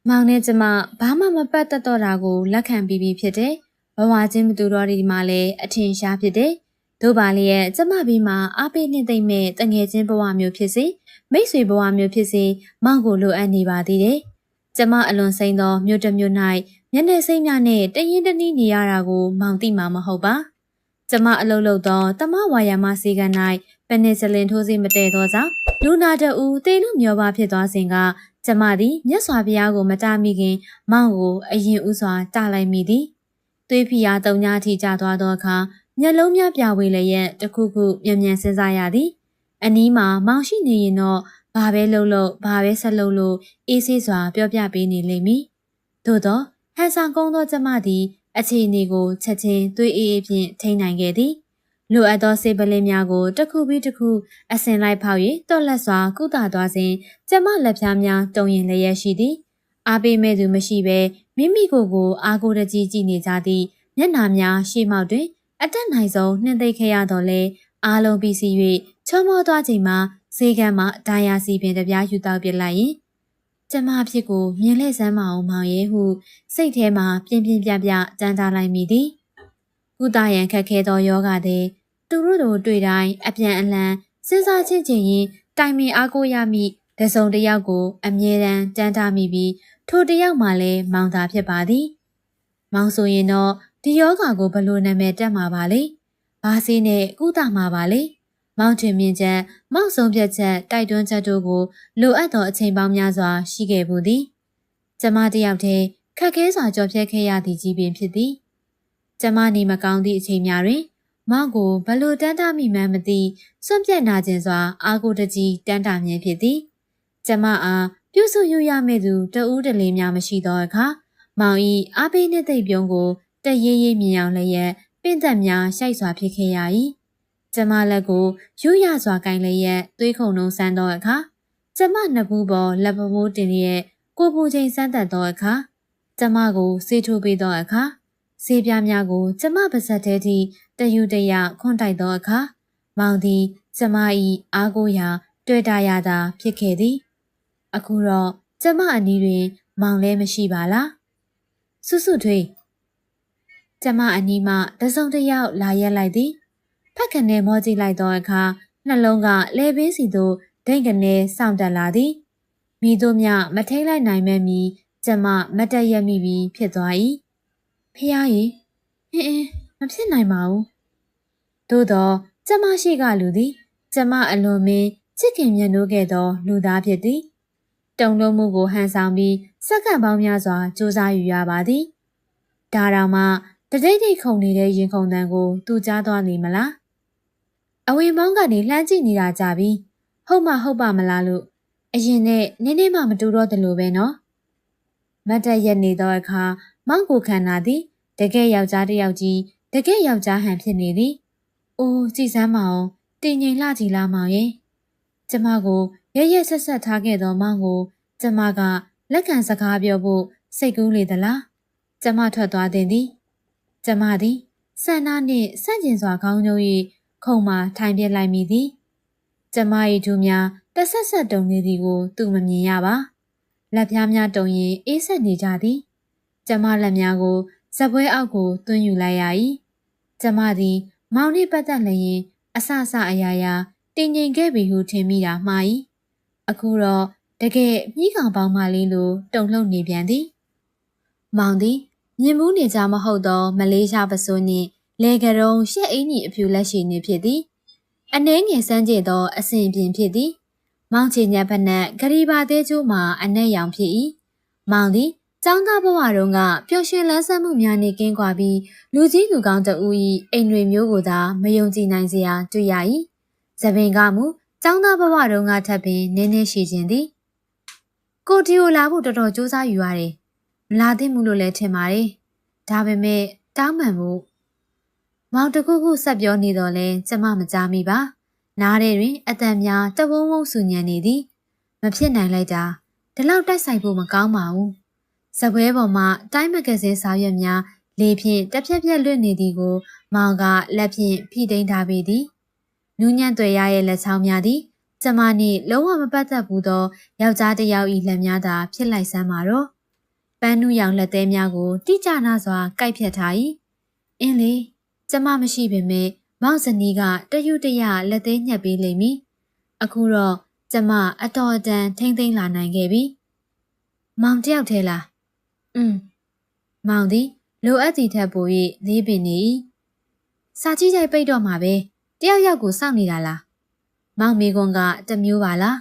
မောင်နဲ့ကျမဘာမှမပတ်သက်တော့တာကိုလက်ခံပြီးဖြစ်တယ်ဘဝချင်းမတူတော့ဒီမှာလည်းအထင်ရှားဖြစ်တယ်တို့ပါလေရဲ့ကျမပြီးမှအားပေးနှိမ့်သိမ့်မဲ့တငယ်ချင်းဘဝမျိုးဖြစ်စေမိတ်ဆွေဘဝမျိုးဖြစ်စေမောင်ကိုလိုအပ်နေပါသေးတယ်ကျမအလွန်စိမ့်သောမြို့တစ်မြို့၌မျက်နှာစိမ့်များနဲ့တရင်တနည်းနေရတာကိုမောင်သိမှာမဟုတ်ပါကျမအလုပ်လုပ်သောတမဝါယာမစေကန်၌ပနစ်စလင်ထိုးစီမတည့်သောကြောင့်လူနာတအူတေလူမျောပါဖြစ်သွားစဉ်ကကျမသည်မြတ်စွာဘုရားကိုမတားမိခင်မောင်ကိုအရင်ဥစွာတားလိုက်မိသည်သွေးဖီယာတုံညာထိကျသွားသောအခါမျက်လုံးများပြဝေလျက်တခုခုမြန်မြန်စဉ်းစားရသည်အနီးမှာမောင်ရှိနေရင်တော့ဘာပဲလှုပ်လို့ဘာပဲဆက်လုပ်လို့အေးဆေးစွာပြောပြပေးနေလိမ့်မည်သို့သောဟန်ဆောင်ကုန်းသောကျမသည်အခြေအနေကိုချက်ချင်းသွေးအေးအေးဖြင့်ထိန်းနိုင်ခဲ့သည်လိုအပ်သောစေပလင်းများကိုတစ်ခုပြီးတစ်ခုအစင်လိုက်ဖောက်၍တော်လက်စွာကုသသွားစဉ်ကျမလက်ဖြားများတုံရင်လျက်ရှိသည်အားပေးမဲ့သူမရှိဘဲမိမိကိုယ်ကိုအားကိုးတကြီးကြည့်နေကြသည်မျက်နှာများရှေ့မှောက်တွင်အတက်နိုင်ဆုံးနှင်သိခဲ့ရတော့လဲအားလုံးပြီးစီ၍ချောမောသွားချိန်မှာဈေးကမ်းမှဒိုင်ယာစီပင်တပြားယူတောက်ပြလိုက်ရင်ကျမအဖြစ်ကိုမြင်လဲစမ်းမအောင်မောင်ရဲ့ဟုစိတ်ထဲမှာပြင်းပြင်းပြပြကြမ်းထားလိုက်မိသည်ကုသရန်ခက်ခဲသောယောဂသည်သူတို့တွေ့တိုင်းအပြန်အလှန်စဉ်းစားချင်းချင်းရင်တိုင်ပင်အားကိုးရမိတစုံတစ်ယောက်ကိုအမြဲတမ်းတန်းထားမိပြီးထိုတစ်ယောက်မှလည်းမောင်သာဖြစ်ပါသည်မောင်ဆိုရင်တော့ဒီယောဂါကိုဘလို့နာမည်တက်မှာပါလေဘာစီးနဲ့ကုသမှာပါလေမောင်ထွင်မြင့်ချက်မောက်ဆုံးဖြတ်ချက်တိုက်တွန်းချက်တို့ကိုလိုအပ်သောအချိန်ပေါင်းများစွာရှိခဲ့ဘူးသည်ကျမတယောက်တည်းခက်ခဲစွာကြော်ဖြတ်ခဲ့ရသည်ကြီးပင်ဖြစ်သည်ကျမနေမကောင်းသည့်အချိန်များတွင်မောင်ကိုဘလို့တန်းတာမိမှန်းမသိစွန့်ပြတ်နာခြင်းစွာအာကိုတကြီးတန်းတာမြင်ဖြစ်သည်ကျမအားပြုစုယူရမယ့်သူတဦးတလေများမရှိသောအခါမောင်ဤအားပေးနှင့်သိပ်ပြုံးကိုတရေးရေးမြင်အောင်လျက်ပင့်သက်များရှိုက်စွာဖြစ်ခဲ့ရ၏ကျမလက်ကိုယူရစွာကင်လျက်သွေးခုန်လုံးဆန်းသောအခါကျမနှစ်ဘူးပေါ်လက်ပမိုးတင်လျက်ကိုပူချိန်ဆန်းသက်သောအခါကျမကိုဆေးထိုးပေးသောအခါဆေးပြားများကိုကျမပါဇက်ထဲထိတယူတရခွန်တိုက်သောအခါမောင်သည်ကျမ၏အားကိုးရာတွေ့တာရတာဖြစ်ခဲ့သည်အခုတော့ကျမအနီးတွင်မောင်လည်းမရှိပါလားစွတ်စွတ်ထွေးကျမအနီးမှတစုံတစ်ယောက်လာရက်လိုက်သည်ဖက်ကနေမောကြည့်လိုက်သောအခါနှလုံးကလဲပင်းစီသို့ဒိတ်ကနေစောင့်တက်လာသည်မိတို့မြမထိန်လိုက်နိုင်မဲ့မီကျမမတက်ရက်မိပြီးဖြစ်သွား၏ဖះကြီးမဖြစ်နိုင်ပါဘူးသို့တော့ကျမရှိကလူသည်ကျမအလွန်မင်းချစ်ခင်မြတ်နိုးခဲ့သောလူသားဖြစ်သည်တုံလုံးမှုကိုဟန်ဆောင်ပြီးစက္ကန့်ပေါင်းများစွာစူးစမ်းယူရပါသည်ဒါတောင်မှတတိတ်တိတ်ခုန်နေတဲ့ရင်ခုန်တန်ကိုသူကြားသွားနေမလားအဝင်ပေါင်းကနေလှမ်းကြည့်နေတာကြပြီဟုတ်မှဟုတ်ပါမလားလို့အရင်နဲ့နင်းနေမှမတူတော့တယ်လို့ပဲနော်မတ်တက်ရက်နေသောအခါမောင်ကိုခန္ဓာသည်တကယ်ယောက်ျားတစ်ယောက်ကြီးတကယ်ယောက်ျားဟန်ဖြစ်နေသည်အိုးကြည်စမ်းမအောင်တင်ငိမ်လှကြည်လားမောင်ရဲ့ကျမကိုရရက်ဆက်ဆက်ထားခဲ့သောမောင်ကိုကျမကလက်ခံစကားပြောဖို့စိတ်ကူးလေသလားကျမထွက်သွားသည်ကျမသည်ဆန္ဒနှင့်ဆန့်ကျင်စွာခေါင်းညိုး၍ခုံမှထိုင်ပြလိုက်မိသည်ကျမ၏ဒူးများတဆက်ဆက်တုံနေသည်ကိုသူမမြင်ရပါလက်ပြားများတုံရင်အေးဆက်နေကြသည်ကျမလက်များကိုဇပွဲအောက်ကိုသွင်းယူလိုက်ရ၏ကျမသည်မောင်နှင့်ပတ်သက်လျင်အဆအဆအရာရာတင်ငိမ်ခဲ့ပြီဟုထင်မိတာမှား၏အခုတော့တကယ်မြီးကောင်ပေါင်းမလေးလိုတုန်လှုပ်နေပြန်သည်မောင်သည်မြင်မှုနေကြမဟုတ်သောမလေးရှားပစိုးနှင့်လေကရုံရှက်အင်းကြီးအဖြူလက်ရှိနေဖြစ်သည်အနှဲငယ်စမ်းကြည့်သောအစဉ်ပြင်ဖြစ်သည်မောင်ချေညက်ဖက်နှက်ဂရီပါသေးကျိုးမှာအနက်ရောင်ဖြစ်၏မောင်သည်ကျောင်းသားဘဝတုန်းကပျော်ရွှင်လန်းဆန်းမှုများနှင့်ကင်းကွာပြီးလူကြီးလူကောင်းတဦး၏အိမ်တွင်မျိုးကိုသာမယုံကြည်နိုင်စရာတွေ့ရ၏သပင်ကမူကျောင်းသားဘဝတုန်းကထပ်ပင်နင်းနေရှိခြင်းသည်ကိုတီကိုလာဖို့တော်တော်ကြိုးစားယူရတယ်မလာသင့်မှုလို့လည်းထင်ပါတယ်ဒါပေမဲ့တောင်းပန်မှုမောင်တခုခုဆက်ပြောနေတော့လဲကျမမကြားမိပါနားထဲတွင်အတန်များတဝုံဝုံဆူညံနေသည်မဖြစ်နိုင်လိုက်တာဒီလောက်တိုက်ဆိုင်ဖို့မကောင်းပါဘူးစပွဲပေါ်မှာတိုင်းမဂဇင်းစာရွက်များလေဖြင့်တစ်ဖြက်ဖြက်လွတ်နေသည်ကိုမောင်ကလက်ဖြင့်ဖိသိမ်းထားပေသည်နူးညံ့သွယ်ရရဲ့လက်ချောင်းများသည်ကျမနှင့်လုံးဝမပတ်သက်ဘူးသောယောက်ျားတစ်ယောက်၏လက်များသာဖြစ်လိုက်စမ်းပါတော့ ပန်းနုရောင်လက်သေးများကိုတိကျနာစွာကိုက်ဖြတ်ထား၏အင်းလေကျမမရှိပေမဲ့မောင်ဇနီးကတရွတရလက်သေးညှက်ပေးလိမ့်မည်အခုတော့ကျမအတော်အတန်ထိမ့်သိမ့်လာနိုင်ခဲ့ပြီမောင်တယောက်ထဲလားမောင်သည်လိုအပ်သည့်ထက်ပို၍လေးပင်နေ၏စာကြည့်ကြိုက်ပိတ်တော့မှာပဲတယောက်ယောက်ကိုစောင့်နေတာလားမောင်မေကွန်ကတမျိုးပါလား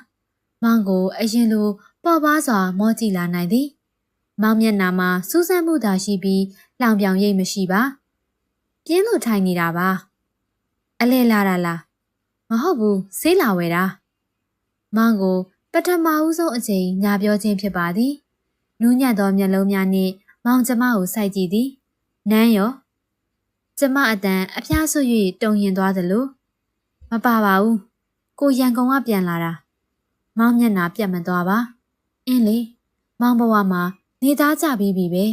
မောင်ကိုအရင်လိုပေါ်ပါစွာမောကြည့်လာနိုင်သည်မောင်မျက်နှာမှာစူးစမ်းမှုသာရှိပြီးလောင်ပြောင်ရိပ်မရှိပါပြင်းလို့ထိုင်နေတာပါအလဲလာတာလားမဟုတ်ဘူးဆေးလာဝယ်တာမောင်ကိုပထမဦးဆုံးအချိန်ညာပြောခြင်းဖြစ်ပါသည်နူးညံ့သောမျက်လုံးများနှင့်မောင်ကျမကိုစိုက်ကြည့်သည်နန်းရောကျမအတန်အဖျားဆွ၍တုံရင်သွားသလိုမပါပါဘူးကိုရန်ကုန်ကပြန်လာတာမောင်မျက်နှာပြတ်မသွားပါအင်းလေမောင်ဘဝမှာနေသားကြပြီးပြီပဲ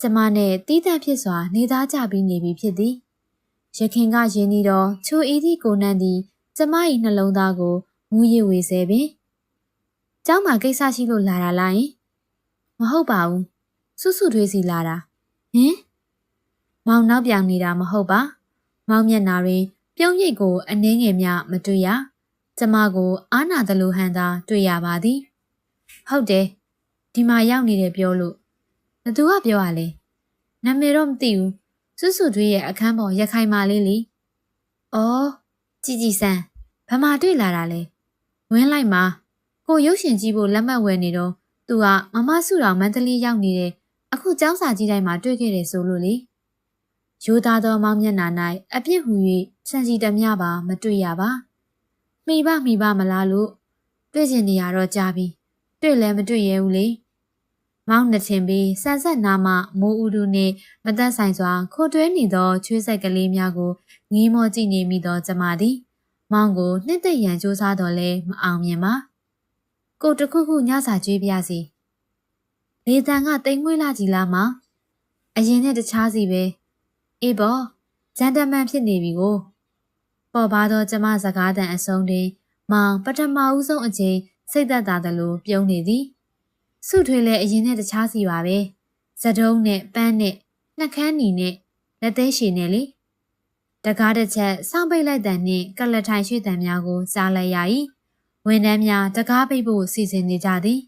ကျမနဲ့တီးတန့်ဖြစ်စွာနေသားကြပြီးနေပြီဖြစ်သည်ရခင်ကရင်းနှီးတော့ချိုအီသည့်ကိုနှံသည်ကျမ၏နှလုံးသားကိုမူးရဝေစေပင်ကျောင်းမှာကိစ္စရှိလို့လာတာလားယင်မဟုတ်ပါဘူးစွတ်စွတ်ထွေးစီလာတာဟင်မောင်နောက်ပြောင်နေတာမဟုတ်ပါမောင်မျက်နှာတွင်ပြုံးရိပ်ကိုအနှင်းငယ်မြမတွေ့ရကျမကိုအားနာသလိုဟန်သာတွေ့ရပါသည်ဟုတ်တယ်ဒီမှာရောက်နေတယ်ပြောလို့ဘသူကပြောရလဲနာမည်တော့မသိဘူးစွတ်စွတ်ထွေးရဲ့အခန်းပေါ်ရခိုင်မာလေးလေအော်ကြည်ကြည်စမ်းဘယ်မှာတွေ့လာတာလဲဝင်းလိုက်မှာကိုရုပ်ရှင်ကြည့်ဖို့လက်မှတ်ဝယ်နေတော့သူကမမစုတော်မန္တလေးရောက်နေတယ်အခုကျောင်းစာကြီးတိုင်းမှာတွေ့ခဲ့တယ်ဆိုလို့လေရိုးသားသောမောင်မျက်နှာ၌အပြစ်ဟူ၍စံစီတမျှပါမတွေ့ရပါမိဘမလားလို့တွေ့ကျင်နေရတော့ကြာပြီတွေ့လည်းမတွေ့ရဘူးလေမောင်နှထင်ပြီးဆန်ဆက်နာမှမိုးဥဒူနှင့်မသက်ဆိုင်စွာခိုတွဲနေသောချွေးဆက်ကလေးများကိုငေးမောကြည့်နေမိသောကျမသည်မောင်ကိုနှစ်သိမ့်ရန်ကြိုးစားတော်လဲမအောင်မြင်ပါကိုတခုခုညစာကြွေးပြစီလေတန်ကတိမ်မွေးလာကြည်လားမအရင်နဲ့တခြားစီပဲအေးပေါ့ဂျန်တမန်ဖြစ်နေပြီကိုပေါ်ပါသောကျမစကားတန်အဆုံးတွင်မောင်ပထမဦးဆုံးအချိန်စိတ်သက်သာသလိုပြုံးနေသည်စုထွေးလဲအရင်နဲ့တခြားစီပါပဲဇတုံးနဲ့ပန်းနဲ့နှက်ခမ်းနီနဲ့လက်သေးရှည်နဲ့လေတကားတစ်ချက်စောင့်ပိတ်လိုက်တဲ့နှင့်ကလထိုင်ရွှေ့တံများကိုကြားလိုက်ရ၏ဝန်ထမ်းများတကားပိတ်ဖို့စီစဉ်နေကြသည်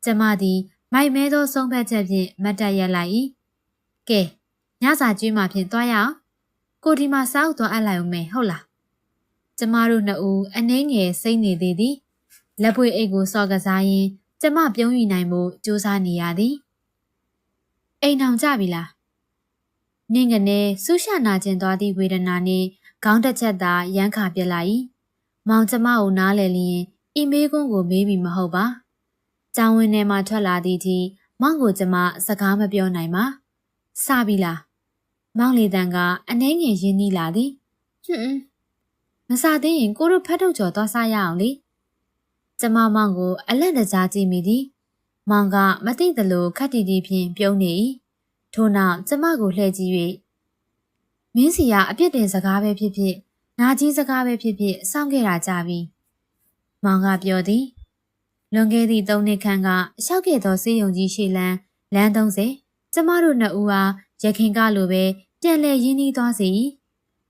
ကျမသည်မိုက်မဲသောဆုံးဖြတ်ချက်ဖြင့်မတ်တက်ရက်လိုက်၏ကဲညစာကျွေးမှဖြင့်သွားရအောင်ကိုဒီမှာစားအုပ်သွားအပ်လိုက်အောင်မယ်ဟုတ်လားကျမတို့နှစ်ဦးအနှင်းငယ်စိတ်နေသေးသည်လက်ပွေအိတ်ကိုစော့ကစားရင်းကျမပြုံးယူနိုင်မှုစူးစမ်းနေရသည်အိမ်အောင်ကြပြီလားနင်းကနေဆူးရှာနာကျင်သွားသည့်ဝေဒနာနှင့်ခေါင်းတစ်ချက်သာရမ်းခါပြစ်လိုက်၏မောင်ကျမကိုနားလည်လျင်အီမေးကွန်းကိုမေးပြီးမဟုတ်ပါကျောင်းဝင်းထဲမှထွက်လာသည့်ထိမောင်ကိုကျမစကားမပြောနိုင်ပါစပြီလားမောင်လေတန်ကအနှဲငယ်ရင်းနှီးလာသည်မစားသေးရင်ကိုတို့ဖတ်ထုတ်ကျော်သွားစားရအောင်လေကျမမောင်ကိုအလန့်တကြားကြည့်မိသည်မောင်ကမသိသလိုခက်တီတီဖြင့်ပြုံးနေ၏ထို့နောက်ကျမကိုလှည့်ကြည့်၍မင်းစီကအပြစ်တင်စကားပဲဖြစ်ဖြစ်နာကြီးစကားပဲဖြစ်ဖြစ်စောင့်ခဲ့တာကြပြီမောင်ကပြောသည်လွန်ခဲ့သည့်3 နှစ်ခန့်ကရှောက်ခဲ့သောစေးရုံကြီးရှေ့လမ်း30ကျမတို့နှစ်ဦးအားရခင်ကလိုပဲပြန်လည်ရင်းနှီးသွားစေ၏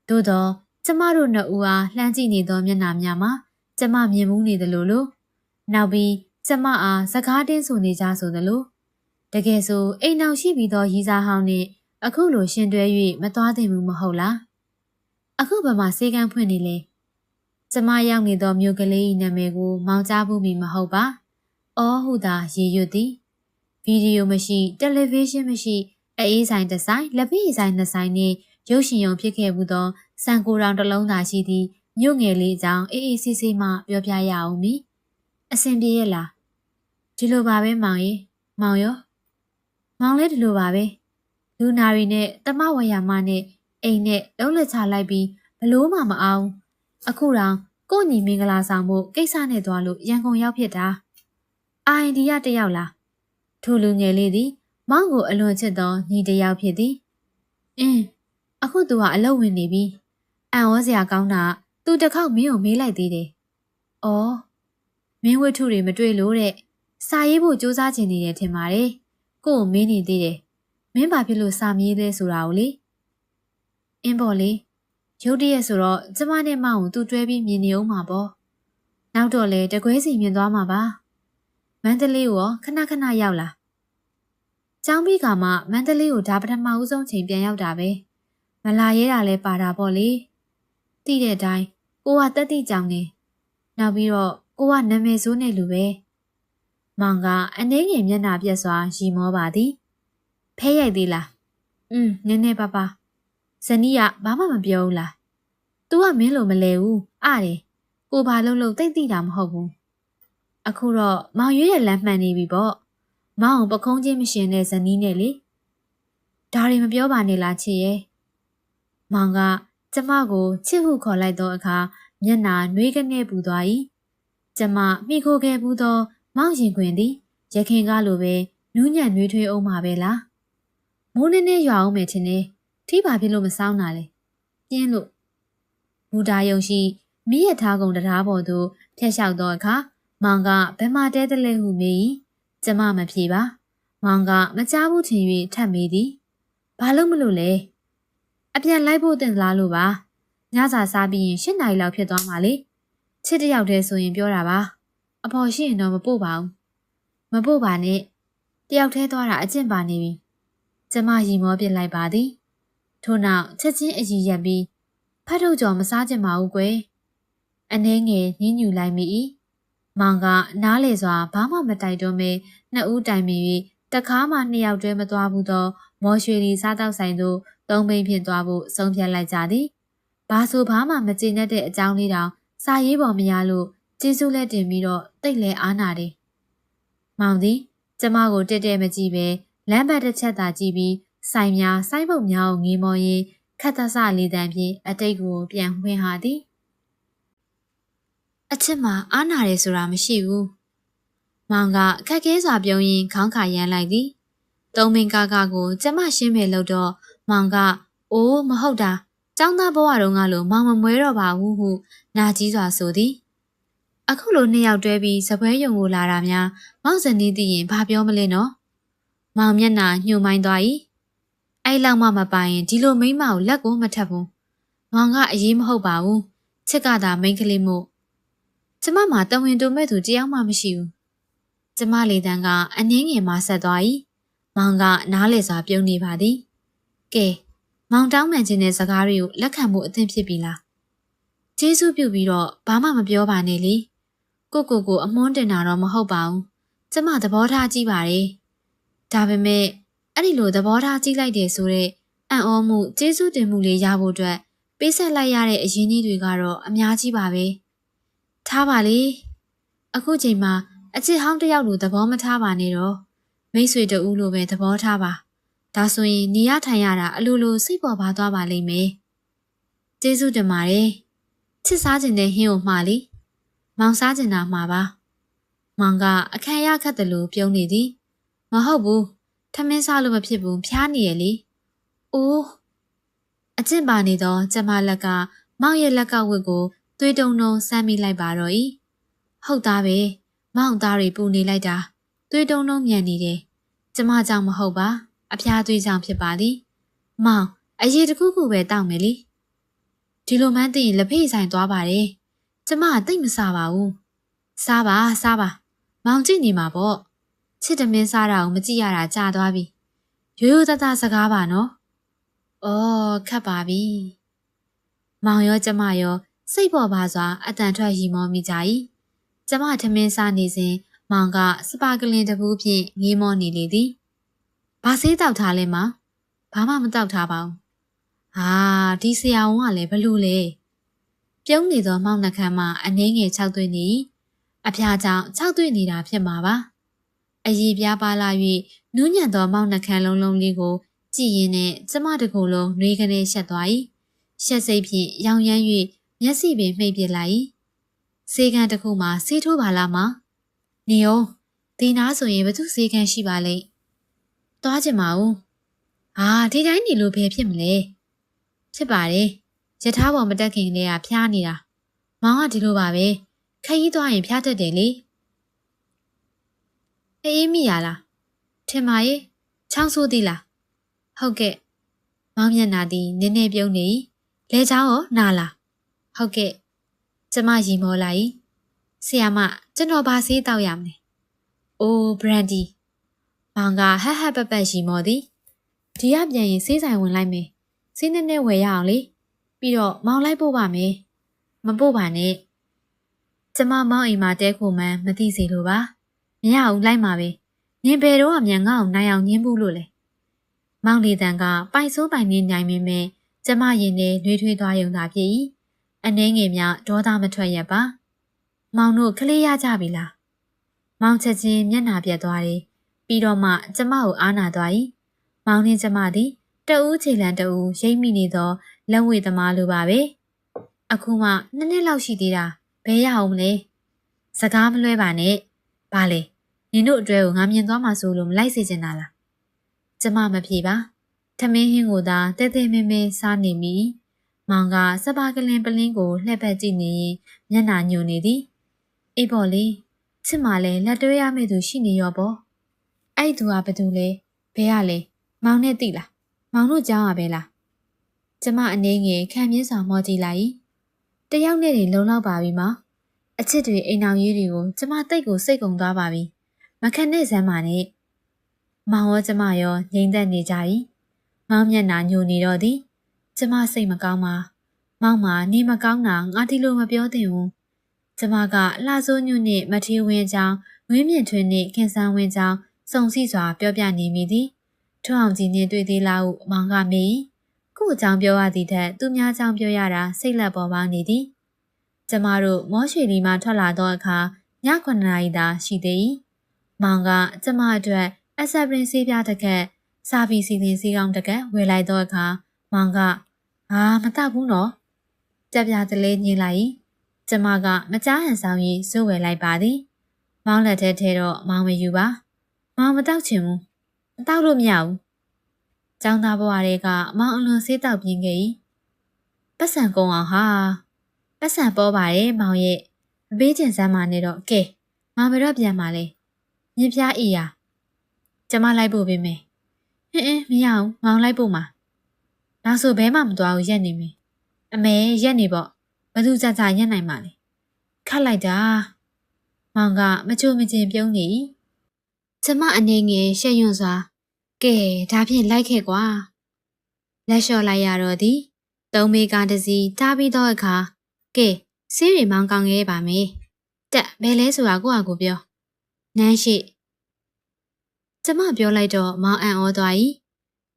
သို့သောကျမတို့နှစ်ဦးအားလှမ်းကြည့်နေသောမျက်နှာများမှာကျမမြင်မှုနေသလိုလိုနောက်ပြီးကျမအားစကားတင်းဆိုနေကြဆိုသလိုတကယ်ဆိုအိမ်အောင်ရှိပြီးသောရီစားဟောင်းနှင့်အခုလိုရှင်တွဲ၍မသွားသင့်ဘူးမဟုတ်လားအခုဘာမှစေကန်းဖွင့်နေလဲကျမရောက်နေသောမြို့ကလေး၏နာမည်ကိုမောင်ကြားမှုမီမဟုတ်ပါအော်ဟုသာရေရွတ်သည်ဗီဒီယိုမရှိတယ်လီဗီရှင်းမရှိအေးဆိုင်တစ်ဆိုင်လက်ဖေးဆိုင်နှစ်ဆိုင်နှင့်ရုပ်ရှင်ရုံဖြစ်ခဲ့မှုသောစံကိုတောင်တစ်လုံးသာရှိသည့်မြို့ငယ်လေးအကြောင်းအေးအေးဆေးဆေးမှပြောပြရအောင်မည်အဆင်ပြေရဲ့လားဒီလိုပါပဲမောင်ရေမောင်ရောမောင်လည်းဒီလိုပါပဲလူနာရီနဲ့တမဝရမနဲ့အိမ်နဲ့လုံးလက်ချလိုက်ပြီးဘလို့မှမအောင်အခုတော့ကိုညီမင်္ဂလာဆောင်ဖို့ကိစ္စနဲ့သွားလို့ရန်ကုန်ရောက်ဖြစ်တာအိုင်ဒီယာတယောက်လားထိုလူငယ်လေးသည်မောင်ကိုအလွန်ချစ်သောညီတယောက်ဖြစ်သည်အခုသူကအလုပ်ဝင်နေပြီအံ့ဩစရာကောင်းတာသူတစ်ခေါက်မင်းကိုမေးလိုက်သေးတယ်အော်မင်းဝတ္ထုတွေမတွေ့လို့တဲ့စာရေးဖို့စူးစမ်းချင်နေတယ်ထင်ပါတယ် ကို့ကိုမင်းနေသေးတယ်မင်းဘာဖြစ်လို့စာမြေးလဲဆိုတာကိုလေအင်းပေါ်လေရုတ်တရက်ဆိုတော့ကျမနဲ့မောင်ကိုသူ့တွဲပြီးမြင်နေအောင်မှာပေါ့နောက်တော့လေတကွဲစီမြင်သွားမှာပါမန္တလေးကိုခဏခဏရောက်လာကျောင်းပြီးကမှမန္တလေးကိုဒါပထမဦးဆုံးချိန်ပြန်ရောက်တာပဲမလာရဲတာလဲပါတာပေါ့လေတိတဲ့အတိုင်းကိုကတက်တိကြောင်နေနောက်ပြီးတော့ကိုကနာမည်ဆိုးနေလူပဲမောင်ကအနှင်းငယ်မျက်နှာပြက်စွာရီမောပါသည်ဖဲရိုက်သေးလားနည်းနည်းပါပါဇနီးကဘာမှမပြောဘူးလား तू ကမင်းလိုမလဲဘူးအားတယ်ကိုဘာလို့တိတ်တိတာမဟုတ်ဘူးအခုတော့မောင်ရွေးရဲ့လမ်းမှန်နေပြီပေါ့မောင်ကိုပခုံးချင်းမရှင်တဲ့ဇနီးနဲ့လေဒါတွေမပြောပါနဲ့လားချစ်ရဲ့မောင်ကကျမကိုချစ်ဟုခေါ်လိုက်သောအခါမျက်နှာနှွေးကနေပူသွား၏ကျမမိခိုခဲ့ဘူးသောမောင်ရင်ခွင်သည်ရခင်ကလိုပဲနူးညံ့နှွေးထွေးအောင်ပါပဲလားမိုးနေနေရွာအောင်မယ်ချင်းနေထိပါဖြစ်လို့မစောင်းတာလေပြင်းလို့ဘူတာယုံရှိမိရထားကုန်တရားပေါ်သို့ဖျက်လျှောက်သောအခါမောင်ကဘယ်မှတဲတလဲဟုမေး၏ကျမမဖြေပါမောင်ကမကြားဘူးထင်၍ထပ်မေးသည်ဘာလို့မလို့လဲအပြန်လိုက်ဖို့တင်လားလို့ပါညစာစားပြီးရင်8 နာရီလောက်ဖြစ်သွားမှာလေချစ်တယောက်တည်းဆိုရင်ပြောတာပါအဖော်ရှိရင်တော့မပို့ပါဘူးမပို့ပါနဲ့တယောက်တည်းသွားတာအကျင့်ပါနေပြီကျမရီမောပြစ်လိုက်ပါသည်ထို့နောက်ချက်ချင်းအကြီးရက်ပြီးဖတ်ထုတ်ကြော်မစားကြပါဘူးကွယ်အနှဲငယ်ညှဉ်းညူလိုက်မိ၏မောင်ကနားလေစွာဘာမှမတိုက်တွန်းပဲနှစ်ဦးတိုင်ပင်၍တခါမှ2 ယောက်တည်းမသွားဘူးသောမော်ရွှေလီစားတောက်ဆိုင်သို့3 ဘိန်းဖြင့်သွားဖို့ဆုံးဖြတ်လိုက်ကြသည်ဘာဆိုဘာမှမကျေနပ်တဲ့အကြောင်းလေးတောင်စာရေးပေါ်မရလို့ကျေးဇူးလက်တင်ပြီးတော့တိတ်လဲအားနာတယ်မောင်သည်ကျမကိုတက်တက်မကြည့်ပဲလမ်းဘက်တစ်ချက်သာကြည့်ပြီးဆိုင်များဆိုင်းပုတ်များကိုငေးမောရင်းခတ်သဆလေးတန်းဖြင့်အတိတ်ကိုပြန်ဝှင်းဟာသည်အချစ်မှာအားနာတယ်ဆိုတာမရှိဘူးမောင်ကခက်ခဲစွာပြုံးရင်းခေါင်းခါရမ်းလိုက်သည်3 ဘိန်းကားကိုကျမရှင်းမယ်လို့တော့မောင်ကအိုးမဟုတ်တာကျောင်းသားဘဝတုန်းကလိုမောင်မမွဲတော့ပါဘူးဟုနာကြီးစွာဆိုသည်အခုလို2 ယောက်တွဲပြီးစပွဲယုံကိုလာတာများမောင်ဇနီးသိရင်ဘာပြောမလဲနော်မောင်မျက်နှာညှို့မိုင်းသွား၏အဲ့လောက်မှမပိုင်ရင်ဒီလိုမိန်းမကိုလက်ကိုမထပ်ဘူးမောင်ကအရေးမဟုတ်ပါဘူးချစ်ကသာမိန်းကလေးမို့ကျမမှာတဝင်တူမဲ့သူတယောက်မှမရှိဘူးကျမလေတန်းကအနှင်းငယ်မှဆက်သွား၏မောင်ကနားလေစွာပြုံးနေပါသည်ကဲမောင်တောင်းမှန်ခြင်းတဲ့စကားတွေကိုလက်ခံမှုအသင့်ဖြစ်ပြီလားကျေးဇူးပြုပြီးတော့ဘာမှမပြောပါနဲ့လေကိုအမွှန်းတင်တာတော့မဟုတ်ပါဘူးကျမသဘောထားကြည့်ပါတယ်ဒါပေမဲ့အဲ့ဒီလိုသဘောထားကြည့်လိုက်တယ်ဆိုတော့အံ့ဩမှုကျေးဇူးတင်မှုလေးရဖို့အတွက်ပေးဆက်လိုက်ရတဲ့အရင်းကြီးတွေကတော့အများကြီးပါပဲထားပါလေအခုချိန်မှာအချစ်ဟောင်းတစ်ယောက်လိုသဘောမထားပါနဲ့တော့မိတ်ဆွေတဦးလိုပဲသဘောထားပါဒါဆိုရင်နေရထိုင်ရတာအလိုလိုစိတ်ပေါ်ပါသွားပါလိမ့်မယ်ကျေးဇူးတင်ပါတယ်ချစ်စားခြင်းတဲ့ဟင်းကိုမှားလေမောင်စားခြင်းတာမှာပါမောင်ကအခမ်းရခတ်တယ်လို့ပြုံးနေသည်မဟုတ်ဘူးထမင်းစားလို့မဖြစ်ဘူးဖျားနေရလေအိုးအကျင့်ပါနေသောကျမလက်ကမောင်ရဲ့လက်ကဝတ်ကိုသွေးတုံတုံဆမ်းမိလိုက်ပါတော့၏ဟုတ်သားပဲမောင်သားတွေပူနေလိုက်တာသွေးတုံတုံမြန်နေတယ်ကျမကြောင့်မဟုတ်ပါအဖျားသွေးကြောင့်ဖြစ်ပါသည်မောင်အရေးတစ်ခုခုပဲတောက်မယ်လေဒီလိုမှန်းသိရင်လက်ဖေးဆိုင်သွားပါတယ်ကျမကတိတ်မစားပါဘူးစားပါမောင်ကြည့်နေမှာပေါ့ချစ်တမင်းစားတာကိုမကြည့်ရတာကြာသွားပြီရိုးရိုးသားသားစကားပါနော်အော်ခတ်ပါပြီမောင်ရောကျမရောစိတ်ပေါ်ပါစွာအတန်ထွက်ရီမောမိကြ၏ကျမထမင်းစားနေစဉ်မောင်ကစပါကလင်တပူးဖြင့်ငေးမောနေလေသည်ဘာဆေးတောက်ထားလဲမောင်ဘာမှမတောက်ထားပါဘူးဟာဒီဆရာဝန်ကလည်းဘလို့လဲပြုံးနေသောမောင်နှခမ်းမှအနှင်းငယ်6 သွေးနေအဖျားကြောင့်6 သွေးနေတာဖြစ်မှာပါအရည်ပြားပါလာ၍နူးညံ့သောမောင်နှခမ်းလုံးလုံးလေးကိုကြည့်ရင်းနဲ့ကျမတကူလုံးနှွေးကနေရှက်သွား၏ရှက်စိတ်ဖြင့်ရောင်ရမ်း၍မျက်စိပင်မှိတ်ပစ်လိုက်၏ဆေးကန်းတစ်ခုမှဆေးထိုးပါလားမနေအောင်ဒီနားဆိုရင်ဘသူဆေးကန်းရှိပါလိမ့်သွားချင်ပါဦးဟာဒီတိုင်းနေလို့ဘယ်ဖြစ်မလဲဖြစ်ပါတယ်ရထားပေါ်မတက်ခင်လေးကဖျားနေတာမောင်ကဒီလိုပါပဲခရီးသွားရင်ဖျားတတ်တယ်လေအေးမိရလားထင်ပါရဲ့ ချောင်းဆိုးသည်လားဟုတ်ကဲ့မောင်မျက်နှာသည်နည်းနည်းပြုံးနေလဲချောင်းရောနာလားဟုတ်ကဲ့ကျမရီမောလိုက်ဆရာမကျွန်တော်ဘာဆေးတောက်ရမလဲအိုးဘရန်ဒီမောင်ကဟက်ဟက်ပက်ပက်ရီမောသည်ဒီကပြန်ရင်ဆေးဆိုင်ဝင်လိုက်မယ်ဆေးနည်းနည်းဝယ်ရအောင်လေပြီးတော့မောင်လိုက်ပို့ပါမယ်မပို့ပါနဲ့ကျမမောင်အိမ်မှာတဲခိုမှန်းမသိစေလို့ပါမရဘူးလိုက်မှာပဲနင်ဘယ်တော့မှမြန်ငါ့ကိုနိုင်အောင်ညှင်းဘူးလို့လေမောင်လေးတန်ကပိုင်ဆိုးပိုင်နေနိုင်မိမဲ့ကျမရင်ထဲနှွေးထွေးသွားရုံသာဖြစ်၏အနှဲငယ်များဒေါသမထွက်ရပါမောင်တို့ကလေးရကြပြီလားမောင်ချက်ချင်းမျက်နှာပြတ်သွားတယ်ပြီးတော့မှကျမကိုအားနာသွား၏မောင်နှင်းကျမသည်တဦးခြေလံတဦးရိပ်မိနေသောလက်ဝဲသမားလိုပါပဲအခုမှနှစ်လောက်ရှိသေးတာဘယ်ရအောင်မလဲစကားမလွဲပါနဲ့ဘာလဲနင်တို့အတွဲကိုငါမြင်သွားမှဆိုလို့မလိုက်စေချင်တာလားကျမမဖြေပါထမင်းဟင်းကိုသာတဲတဲမဲမဲစားနေမိမောင်ကစပါကလင်ပလင်းကိုလှည့်ပတ်ကြည့်နေရင်မျက်နှာညိုနေသည်အေးပေါ့လေချစ်မလဲလက်တွဲရမယ့်သူရှိနေရောပေါ့အဲ့သူကဘာတူလဲဘယ်ရလဲမောင်နဲ့သိလားမောင်တို့ကြောင်းရပဲလားကျမအနေငယ်ခံမြင့်စွာမောကြည့်လိုက်တယောက်နဲ့တည်းလုံလောက်ပါပြီမောင်အချစ်တွေအိမ်အောင်ရေးတွေကိုကျမတိတ်ကိုစိတ်ကုန်သွားပါပြီမခက်နဲ့စမ်းပါနဲ့မောင်ရောကျမရောငြိမ်သက်နေကြ၏မောင်မျက်နှာညိုနေတော့သည်ကျမစိတ်မကောင်းပါမောင်နေမကောင်းတာငါဒီလိုမပြောသင့်ဘူးကျမကလှဆိုးညွန့်နှင့်မထေဝင်းချောင်းဝင်းမြင့်ထွန်းနှင့်ခင်ဆန်းဝင်းချောင်းစုံစည်းစွာပြောပြနေမိသည်ထွန်းအောင်ကြီးနှင့်တွေ့သေးလားဟုမောင်ကမေးကို့အကြောင်းပြောရသည်ထက်သူများအကြောင်းပြောရတာစိတ်လက်ပေါ်ပါနေသည်ကျမတို့မောရွှေလီမှထွက်လာသောအခါည9 နာရီသာရှိသေး၏မောင်ကကျမအတွက်အဆက်ပရင်ဆေးပြားတစ်ခက်စာပီစီတင်ဆေးကောင်းတစ်ခက်ဝယ်လိုက်သောအခါမောင်ကမတောက်ဘူးနော်ကြက်ပြားတလေးညှိလိုက်၏ကျမကမကြားဟန်ဆောင်၍စိုးဝယ်လိုက်ပါသည်မောင်လက်ထဲတော့မောင်မယူပါမောင်မတောက်ချင်ဘူးမတောက်လို့မရဘူးကျောင်းသားဘဝတွေကမောင်အလွန်ဆေးတောက်ပြင်းခဲ့၏ပတ်စံကုန်အောင်ဟာပတ်စံပေါ်ပါတယ်မောင်ရဲ့မပေးချင်စမ်းပါနဲ့တော့ကဲမောင်ဘယ်တော့ပြန်มาလဲမြင်းဖျားအေးရကျမလိုက်ဖို့ပေးမယ်မရအောင်မောင်လိုက်ဖို့မှာနောက်ဆိုဘဲမှမသွားဘူးရက်နေမယ်အမေရက်နေပေါ့ဘသူကြရက်နိုင်မှာလဲခတ်လိုက်တာမောင်ကမချိုမချင်းပြုံးနေကျမအနေငယ်ရှက်ရွံ့စွာကဲဒါဖြင့်လိုက်ခဲ့ကွာလက်လျှော့လိုက်ရတော့သည်သုံးမေကားတစ်စီးတားပြီးတော့အခါကဲဆေးရီမောင်းကောင်းခဲ့ပါမယ်တက်ဘယ်လဲဆိုတာကိုယ့်အကူပြောနန်းရှိကျမပြောလိုက်တော့မောင်အံ့ဩသွား၏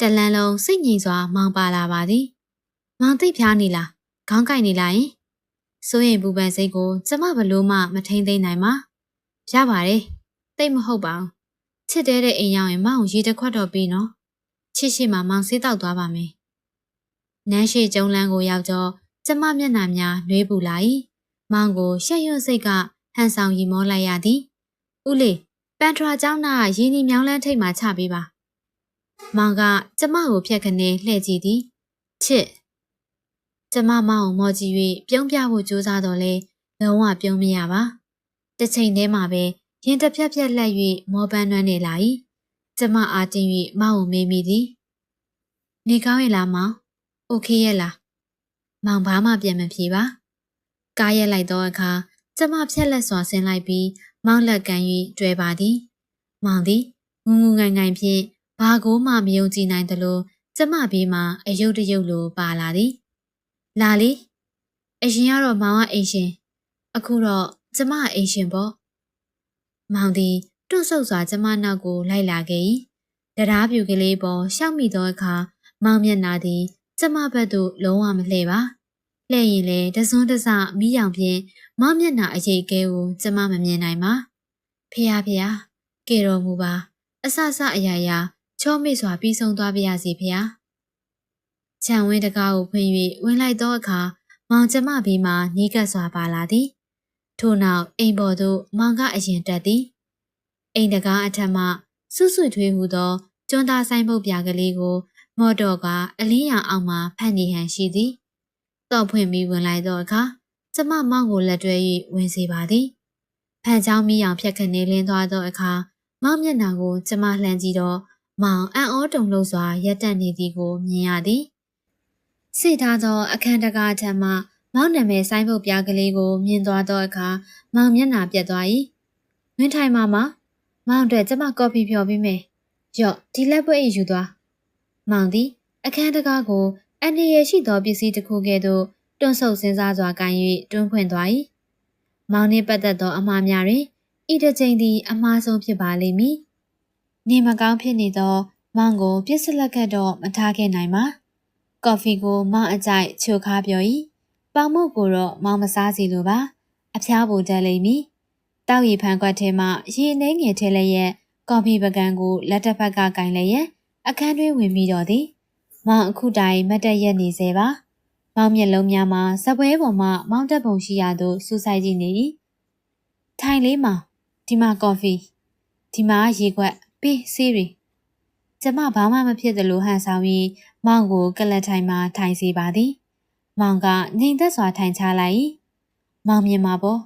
တလန်းလုံးစိတ်ငြိမ်စွာမောင်ပါလာပါသည်မောင်သိပ်ဖျားနေလားခေါင်းကိုက်နေလားစိုးရင်ပူပန်စိတ်ကိုကျမဘလို့မှမထိန်သိမ့်နိုင်ပါရပါတယ်သိပ်မဟုတ်ပါဘူးချစ်တဲ့အိမ်ရောက်ရင်မောင်ရေတစ်ခွက်တော့ပြီးနော်ချစ်ရှိမှမောင်ဆေးတောက်သွားပါမယ်နန်းရှိကျုံလန်းကိုရောက်တော့ကျမမျက်နှာများနှွေးပူလာ၏မောင်ကိုရှက်ရွံ့စိတ်ကဟန်ဆောင်ရီမောလိုက်ရသည်ဦးလေးပန်ထရာကျောင်းသားရင်းနှီးမြောင်းလန်းထိတ်မှချပေးပါမောင်ကကျမကိုဖြတ်ခနဲလှည့်ကြည့်သည်ချစ်ကျမမောင်ကိုမော်ကြည့်၍ပြုံးပြဖို့ကြိုးစားတော့လဲလုံးဝပြုံးမရပါတစ်ချိန်တည်းမှာပဲရင်တစ်ဖြက်ဖြက်လက်၍မောပန်းနှွမ်းနေလာ၏ကျမအားတင်း၍မောင်ကိုမေးမိသည်နေကောင်းရဲ့လားမောင်โอเคရဲ့လားမောင်ဘာမှပြန်မဖြေပါကားရက်လိုက်တော့အခါကျမဖြက်လက်စွာဆင်းလိုက်ပြီးမောင်လက်ကန်၍တွေ့ပါသည်မောင်သည်ငုံငုံငိုင်ငိုင်ဖြင့်ဘာကိုမှမယုံကြည်နိုင်သလိုကျမဘေးမှာအယုတ်တယုတ်လိုပါလာသည်လာလေအရင်ကတော့မောင်ကအိမ်ရှင်အခုတော့ကျမအိမ်ရှင်ပေါ့မောင်သည်တွန့်ဆုတ်စွာကျမနောက်ကိုလိုက်လာခဲ့၏တရားပြူကလေးပေါ်ရှောက်မိသောအခါမောင်မျက်နှာသည်ကျမဘက်သို့လုံးဝမလှည့်ပါလှည့်ရင်လည်းတစွန်းတစမီးရောင်ဖြင့်မောင်မျက်နှာအရေးကဲကိုကျမမမြင်နိုင်ပါဖျားကဲတော်မူပါအဆအရာရာချောမိစွာပြီးဆုံးသွားပါရစေဖျားခြံဝင်းတကားကိုဖွင့်၍ဝင်လိုက်သောအခါမောင်ကျမဘေးမှနီးကပ်စွာပါလာသည်ထို့နောက်အိမ်ပေါ်သို့မောင်ကအရင်တက်သည်အိမ်တကားအထက်မှစွတ်စွတ်ထွေးဟူသောကျွန်းသားဆိုင်ပုတ်ပြာကလေးကိုမော်တော်ကအလင်းရောင်အောက်မှဖက်နေဟန်ရှိသည်တော့ဖွင့်ပြီးဝင်လိုက်သောအခါကျမမောင်ကိုလက်တွဲ၍ဝင်စေပါသည်ဖန်ချောင်းမီးရောင်ဖြက်ခနဲလင်းသွားသောအခါမောင်မျက်နှာကိုကျမလှမ်းကြည့်တော့ မောင်အံ့ဩတုန်လှုပ်စွာရက်တက်နေသည်ကိုမြင်ရသည်စိတ်ထားသောအခန်းတကားထံမှမောင်နာမည်ဆိုင်းပုတ်ပြားကလေးကိုမြင်သွားသောအခါမောင်မျက်နှာပြတ်သွား၏ဝင်းထိုင်မောင်အတွက်ကျမကော်ဖီဖြော်ပေးမယ်ရော့ဒီလက်ပွေးယူသွားမောင်သည်အခန်းတကားကိုအန်ဒီရရှိသောပစ္စည်းတစ်ခုကဲ့သို့တွန်းဆုပ်စဉ်းစားစွာကိုင်၍တွန်းဖွင့်သွား၏မောင်နှင့်ပတ်သက်သောအမှားများတွင်ဤတစ်ချိန်သည်အမှားဆုံးဖြစ်ပါလိမ့်မည်နေမကောင်းဖြစ်နေသောမောင်ကိုပြစ်စလက်ကတော့မထားခဲ့နိုင်ပါကော်ဖီကိုမောင်အကြိုက်ချိုခါပြော၏ပေါင်မုတ်ကိုတော့မောင်မစားစီလိုပါအဖျားပူတတ်လိမ့်မည်တောက်ရီဖန်ခွက်ထဲမှရေနှဲငယ်ထဲလည်းရဲ့ကော်ဖီပကံကိုလက်တစ်ဖက်ကကင်လည်းရဲ့အခန်းတွင်းဝင်ပြီးတော့သည်မောင်အခုတိုင်မတ်တက်ရက်နေစေပါမောင်မျက်လုံးများမှာစပွဲပေါ်မှမောင်တက်ပုံရှိရသို့စူးစိုက်ကြည့်နေ၏ထိုင်လေးမောင်ဒီမှာကော်ဖီဒီမှာရေခွက်ပေးဆေးရီကျမဘာမှမဖြစ်သလိုဟန်ဆောင်ပြီးမောင်ကိုကလတ်ထိုင်မှထိုင်စေပါသည်မောင်ကငြိမ်သက်စွာထိုင်ချလိုက်၏မောင်မြင်မှာပေါ့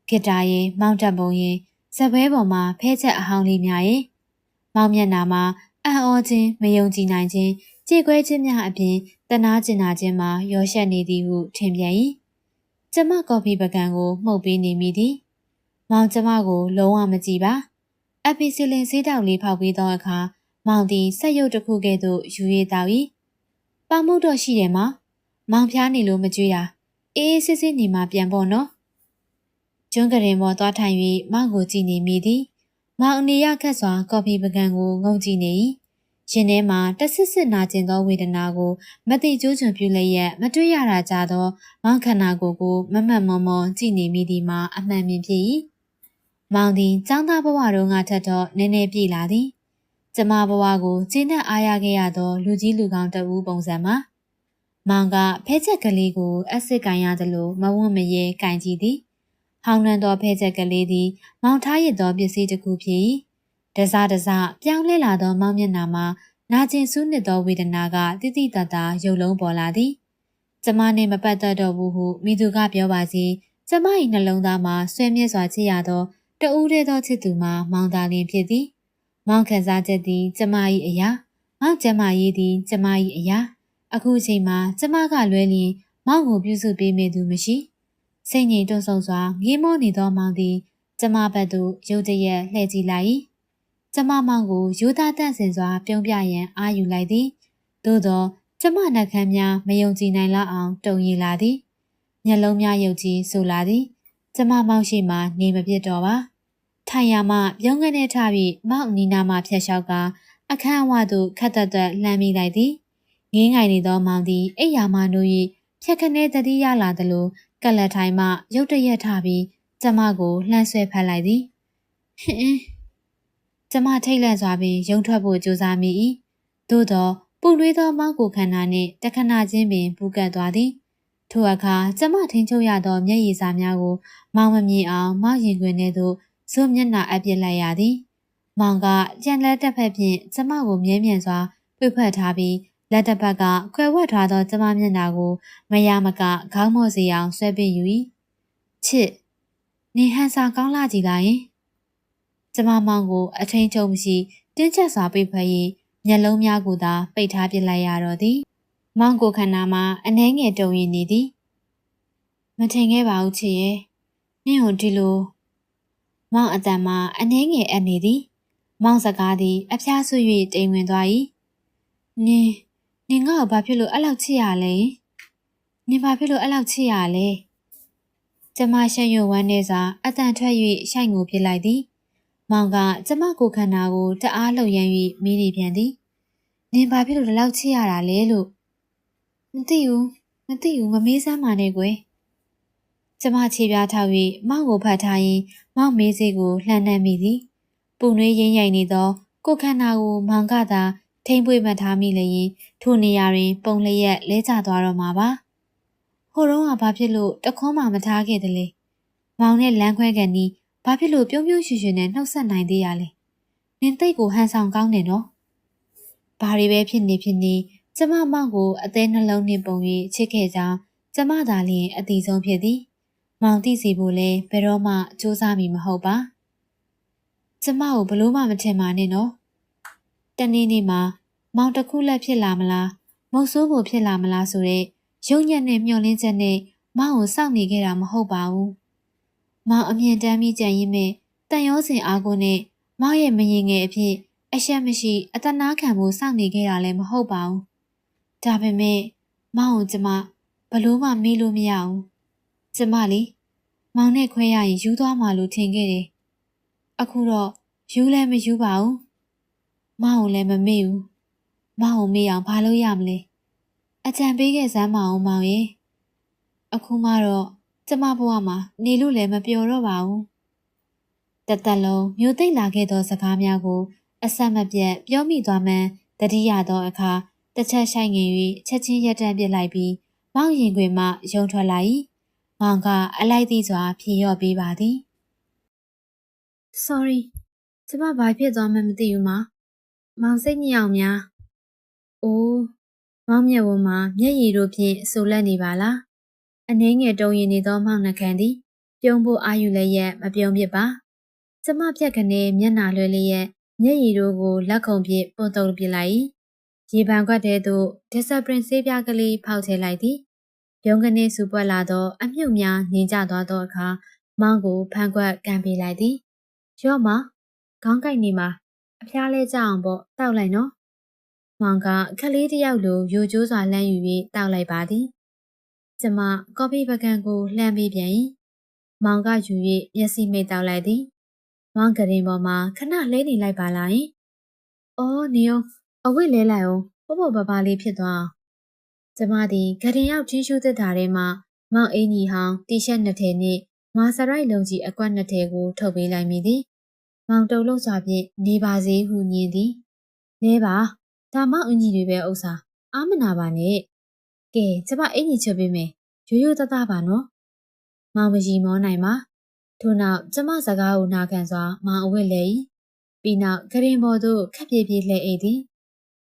ဂီတာရင်မောင်တက်ပုံရင်စပွဲပေါ်မှာဖဲချက်အဟောင်းလေးများရင်မောင်မျက်နှာမှာအံ့ဩခြင်းမယုံကြည်နိုင်ခြင်းကြေကွဲခြင်းများအပြင်တနာကျင်နာခြင်းမှာရောရှက်နေသည်ဟုထင်ပြန်၏ကျမကော်ဖီပကံကိုမှုတ်ပေးနေမိသည်မောင်ကျမကိုလုံးဝမကြည့်ပါအပီစီလင်ဆေးတောက်လေးဖောက်ပြီးသောအခါမောင်သည်ဆက်ရုပ်တစ်ခုကဲ့သို့ယူရည်တောက်၏ပေါင်မှုတော့ရှိတယ်မောင်ဖျားနေလို့မကြွေးတာအေးစစ်စစ်နေမှပြန်ပေါ့နော်ကျွန်းကရင်ပေါ်သွားထိုင်၍မောင်ကိုကြည့်နေမိသည်မောင်အနေရခက်စွာကော်ဖီပကံကိုငုံကြည့်နေ၏ရင်ထဲမှာတဆစ်စစ်နာကျင်သောဝေဒနာကိုမတိကျိုးချွန်ပြုလျက်မတွေ့ရတာကြသောမောင်ခန္ဓာကိုယ်ကိုမမှတ်မမောကြည့်နေမိသည်မှာအမှန်မြင်ဖြစ်၏မောင်သည်ចောင်းသားဘဝတော်ငါထက်တော့နည်းနည်းပြေးလာသည်ကျမဘဝကိုကျင်းနဲ့အားရခဲ့ရသောလူကြီးလူကောင်းတဦးပုံစံမှာမောင်ကဖဲချက်ကလေးကိုအစစ်ကန်ရသလိုမဝန့်မရဲကန်ကြည့်သည်ဟောင်းနှံသောဖဲချက်ကလေးသည်မောင်ထားရသောပစ္စည်းတစ်ခုဖြစ်၏တစားပြောင်းလဲလာသောမောင်မျက်နှာမှာနာကျင်ဆူးနစ်သောဝေဒနာကတိတိတတ်တာရုပ်လုံးပေါ်လာသည်ကျမနှင့်မပတ်သက်တော့ဘူးဟုမိသူကပြောပါစီကျမ၏နှလုံးသားမှာဆွေမြဲစွာချစ်ရသောတဦးတည်းသောချစ်သူမှာမောင်သာလျှင်ဖြစ်သည်မောင်ခံစားချက်သည်ကျမ၏အရာမောင်ကျမရေးသည်ကျမ၏အရာအခုချိန်မှာကျမကလွဲလျင်မောင်ကိုပြုစုပေးမိသူမရှိစိတ်ငြိမ်တွန့်ဆုတ်စွာငေးမောနေသောမောင်သည်ကျမဘက်သို့ရုတ်တရက်လှည့်ကြည့်လိုက်၏ကျမမောင်ကိုရိုးသားတန့်စင်စွာပြုံးပြရန်အာယူလိုက်သည်သို့သောကျမနှက်ခမ်းများမယုံကြည်နိုင်လောက်အောင်တုန်ရည်လာသည်မျက်လုံးများယုတ်ကြည်ဆိုလာသည်ကျမမောင်ရှိမှနေမဖြစ်တော့ပါထိုင်ရမှပြုံးကနေထပြီးမောင်နီနာမှဖြတ်လျှောက်ကအခန်းအဝသို့ခတ်သက်သက်လှမ်းမိလိုက်သည်ငင်းငိုင်နေသောမောင်သည်အိယာမှနိုး၍ဖြတ်ခနဲတတိရလာသလိုကလတ်ထိုင်မှရုတ်တရက်ထပြီးကျမကိုလှမ်းဆွဲဖက်လိုက်သည်ဟင်းကျမထိတ်လန့်စွာပင်ရုံထွက်ဖို့ကြိုးစားမိ၏သို့သောပူနွေးသောမောင်ကိုခန္ဓာနှင့်တခဏချင်းပင်ပူကပ်သွားသည်ထိုအခါကျမထိန်ချုပ်ရသောမျက်ရည်စာများကိုမောင်မမြင်အောင်မောင်ရင်ခွင်ထဲသို့ဇွတ်မျက်နှာအပ်ပစ်လိုက်ရသည်မောင်ကကြံလက်တစ်ဖက်ဖြင့်ကျမကိုမြဲမြံစွာပြဖက်ထားပြီးလက်တစ်ဖက်ကခွဲဝက်ထားသောကျမမျက်နှာကိုမရမကခေါင်းမော့စီအောင်ဆွဲပစ်ယူ၏ချစ်နေဟန်စာကောင်းလာကြည်လားယင်ကျမမောင်ကိုအထိန်ချုံမရှိတင်းကျပ်စွာပိတ်ဖက်၍မျက်လုံးများကိုသာပိတ်ထားပစ်လိုက်ရတော့သည်မောင်ကိုခန္ဓာမှာအနှဲငယ်တုံရင်နေသည်မထင်ခဲ့ပါဘူးချစ်ရဲ့နင့်ဟိုဒီလိုမောင်အတန်မှာအနှဲငယ်အပ်နေသည်မောင်စကားသည်အဖျားဆွ၍တိမ်ဝင်သွား၏နင်ငါ့ကိုဘာဖြစ်လို့အဲ့လောက်ချစ်ရလဲနင်ဘာဖြစ်လို့အဲ့လောက်ချစ်ရလဲကျမရှက်ရွံ့ဝမ်းနေစွာအတန်ထွက်၍ရှိုက်ငိုပြစ်လိုက်သည်မောင်ကကျမကိုခန္ဓာကိုတအားလှုပ်ရမ်း၍မိနေပြန်သည်နင်ဘာဖြစ်လို့ဒီလောက်ချစ်ရတာလဲလို့မသိဘူးမမေးစမ်းပါနဲ့ကွယ်ကျမခြေပြားထောက်၍မောင်ကိုဖတ်ထားရင်မောင်မေးစေးကိုလှမ်းနှံ့မိသည်ပူနွေးရင်းရိုက်နေသောကိုခန္ဓာကိုမောင်ကသာထိမ့်ပွေမှတ်ထားမိလျင်ထိုနေရာတွင်ပုံလျက်လဲကျသွားတော့မှာပါဟိုတုန်းကဘာဖြစ်လို့တခွန်းမှမထားခဲ့တယ်လေမောင်နဲ့လမ်းခွဲကန်နီးဘာဖြစ်လို့ပြုံးပြုံးရွှင်ရွှင်နဲ့နှုတ်ဆက်နိုင်သေးရလဲနင်သိတ်ကိုဟန်ဆောင်ကောင်းတယ်နော်ဘာတွေပဲဖြစ်နေကျမမောင်ကိုအသေးနှလုံးနှင့်ပုံ၍ချစ်ခဲ့ကြောင်းကျမသာလျှင်အတိဆုံးဖြစ်သည်မောင်သိစီဖို့လဲဘယ်တော့မှစူးစမ်းမိမဟုတ်ပါကျမကိုဘလို့မှမထင်ပါနဲ့နော် တနေ့နေ့မှာမောင်တစ်ခုလက်ဖြစ်လာမလားမုတ်ဆိုးဖို့ဖြစ်လာမလားဆိုတဲ့ရုံညံ့တဲ့မျှော်လင့်ချက်နဲ့မောင်ကိုစောင့်နေခဲ့တာမဟုတ်ပါဘူးမောင်အမြင်တမ်းပြီးကြံရင်မဲ့တန်ရောစင်အားကိုနဲ့မောင်ရဲ့မရင်ငယ်အဖြစ်အရှက်မရှိအတနာခံဖို့စောင့်နေခဲ့တာလည်းမဟုတ်ပါဘူးဒါပေမဲ့မောင်ကိုကျမဘလို့မှမေးလို့မရဘူးကျမလေမောင်နဲ့ခွဲရရင်ယူသွားမှလို့ထင်ခဲ့တယ်အခုတော့ယူလည်းမယူပါဘူးမောင်ကိုလည်းမမေ့ဘူးမောင်ကိုမေ့အောင်ဘာလို့ရမလဲအကြံပေးခဲ့စမ်းမအောင်မောင်ရဲ့အခုမှတော့ကျမဘဝမှာနေလို့လည်းမပျော်တော့ပါဘူးတသက်လုံးမျိုးသိမ့်လာခဲ့သောစကားများကိုအဆက်မပြတ်ပြောမိသွားမှန်းတတိယသောအခါတစ်ချက်ဆိုင်ငင်၍ချက်ချင်းရက်တန့်ပစ်လိုက်ပြီးမောင်ရင်ခွင်မှယုံထွက်လာ၏မောင်ကအလိုက်သည့်စွာဖြေလျော့ပေးပါသည် Sorry ကျမဘာဖြစ်သွားမှမသိဘူးမောင်စိတ်ညစ်အောင်များအိုးမောင်မျက်ဝန်းမှာမျက်ရည်တို့ဖြင့်ဆူလက်နေပါလားအနှင်းငယ်တုံရင်နေသောမောင်နှခမ်းသည်ပြုံးဖို့အာယူလည်းရက်မပြုံးဖြစ်ပါကျမပြက်ကနေမျက်နှာလွှဲလျက်မျက်ရည်တို့ကိုလက်ခုံဖြင့်ပုံတုံပစ်လိုက်၏ရေပန်ခွက်ထဲသို့ discipline ဆေးပြားကလေးဖောက်ထည့်လိုက်သည်ပြုံးကနေစူပွက်လာသောအမြုပ်များငင်ကျသွားသောအခါမောင်ကိုဖန်ခွက်ကန်ပေးလိုက်သည်ရော့မခေါင်းကိုက်နေမှာအဖျားလဲကြအောင်ပေါ့တောက်လိုက်နော်မောင်ကခလေးတစ်ယောက်လိုရိုကျိုးစွာလှမ်းယူ၍တောက်လိုက်ပါသည်ကျမကော်ဖီပကံကိုလှမ်းပေးပြန်၏မောင်ကယူ၍မျက်စိမိတ်တောက်လိုက်သည်မောင်ကရင်ပေါ်မှာခဏလဲနေလိုက်ပါလားယင်အော်နေအောင်အဝတ်လဲလိုက်အောင်ပေါ့ပေါ့ပါပါလေးဖြစ်သွားအောင်ကျမသည်ကရင်ရောက်ချင်းရှူးသက်တာထဲမှမောင်အင်ကြီးဟောင်းတီရှပ်နှစ်ထည်နှင့်မာစရိုက်လုံးကြီးအကွက်နှစ်ထည်ကိုထုတ်ပေးလိုက်မိသည်မောင်တုံလုံးစွာဖြင့်နေပါစေဟုညင်သည်လဲပါဒါမောင်အင်ကြီးတွေပဲဥစ္စာအားမနာပါနဲ့ကဲကျမအင်ကြီးချက်ပေးမယ်ရိုးရိုးသားသားပါနော်မောင်မကြီးမောနိုင်ပါထို့နောက်ကျမစကားကိုနာခံစွာမောင်အဝတ်လဲ၏ပြီးနောက်ကရင်ပေါ်သို့ခက်ပြေးပြေးလှည့်အိတ်သည်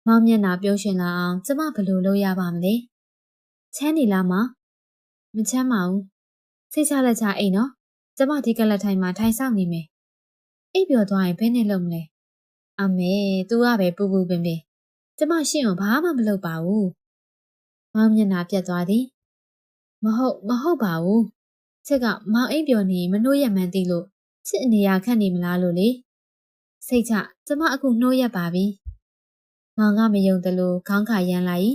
မောင်မျက်နှာပြုံးရှင်လာအောင်ကျမဘယ်လိုလုပ်ရပါမလဲချမ်းနေလားမချမ်းပါဘူးစိတ်ချလက်ချအိတ်နော်ကျမဒီကလတ်ထိုင်မှာထိုင်ဆောင်နေမယ်အိပ်ပျော်သွားရင်ဘယ်နဲ့လုပ်မလဲအမေသူကပဲပူပူပင်ပင်ကျမရှင့်အောင်ဘာမှမလုပ်ပါဘူးမောင်မျက်နှာပြတ်သွားသည်မဟုတ်ပါဘူးချစ်ကမောင်အိပ်ပျော်နေမနှိုးရမှန်းသိလို့ချစ်အနေရခန့်နေမလားလို့လေစိတ်ချကျမအခုနှိုးရက်ပါပြီမောင်ကမယုံသလိုခေါင်းခါရမ်းလိုက်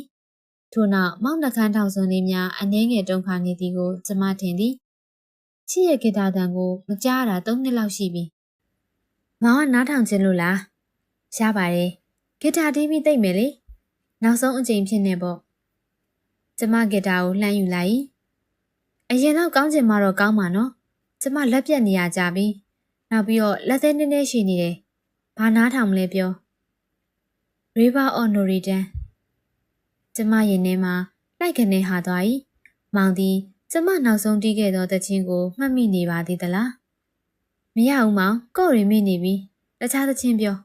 ထို့နောက်မောင်နှခမ်းထောင်စွန်းလေးများအနှဲငယ်တုံခါနေသည်ကိုကျမထင်သည်ချစ်ရဲ့ဂီတာတန်ကိုမကြားတာ3နှစ်လောက်ရှိပြီမောင်ကနားထောင်ခြင်းလို့လားရပါတယ်ဂီတာတီးပြီးသိမ့်မယ်လေနောက်ဆုံးအချိန်ဖြစ်နေပေါ့ကျမဂီတာကိုလှမ်းယူလိုက်အရင်တော့ကောင်းချင်မှတော့ကောင်းမှာနော်ကျမလက်ပြက်နေရကြပြီနောက်ပြီးတော့လက်သေးနည်းနည်းရှိနေတယ်ဘာနားထောင်မလဲပြော River of Noridan ကျမရင်ထဲမှာလိုက်ကနေဟာသွား၏မောင်သည်ကျမနောက်ဆုံးတီးခဲ့သောသချင်းကိုမှတ်မိနေပါသေးသလားမရဘူးမောင်ကို့ရင်မိနေပြီတခြားသချင်းပြော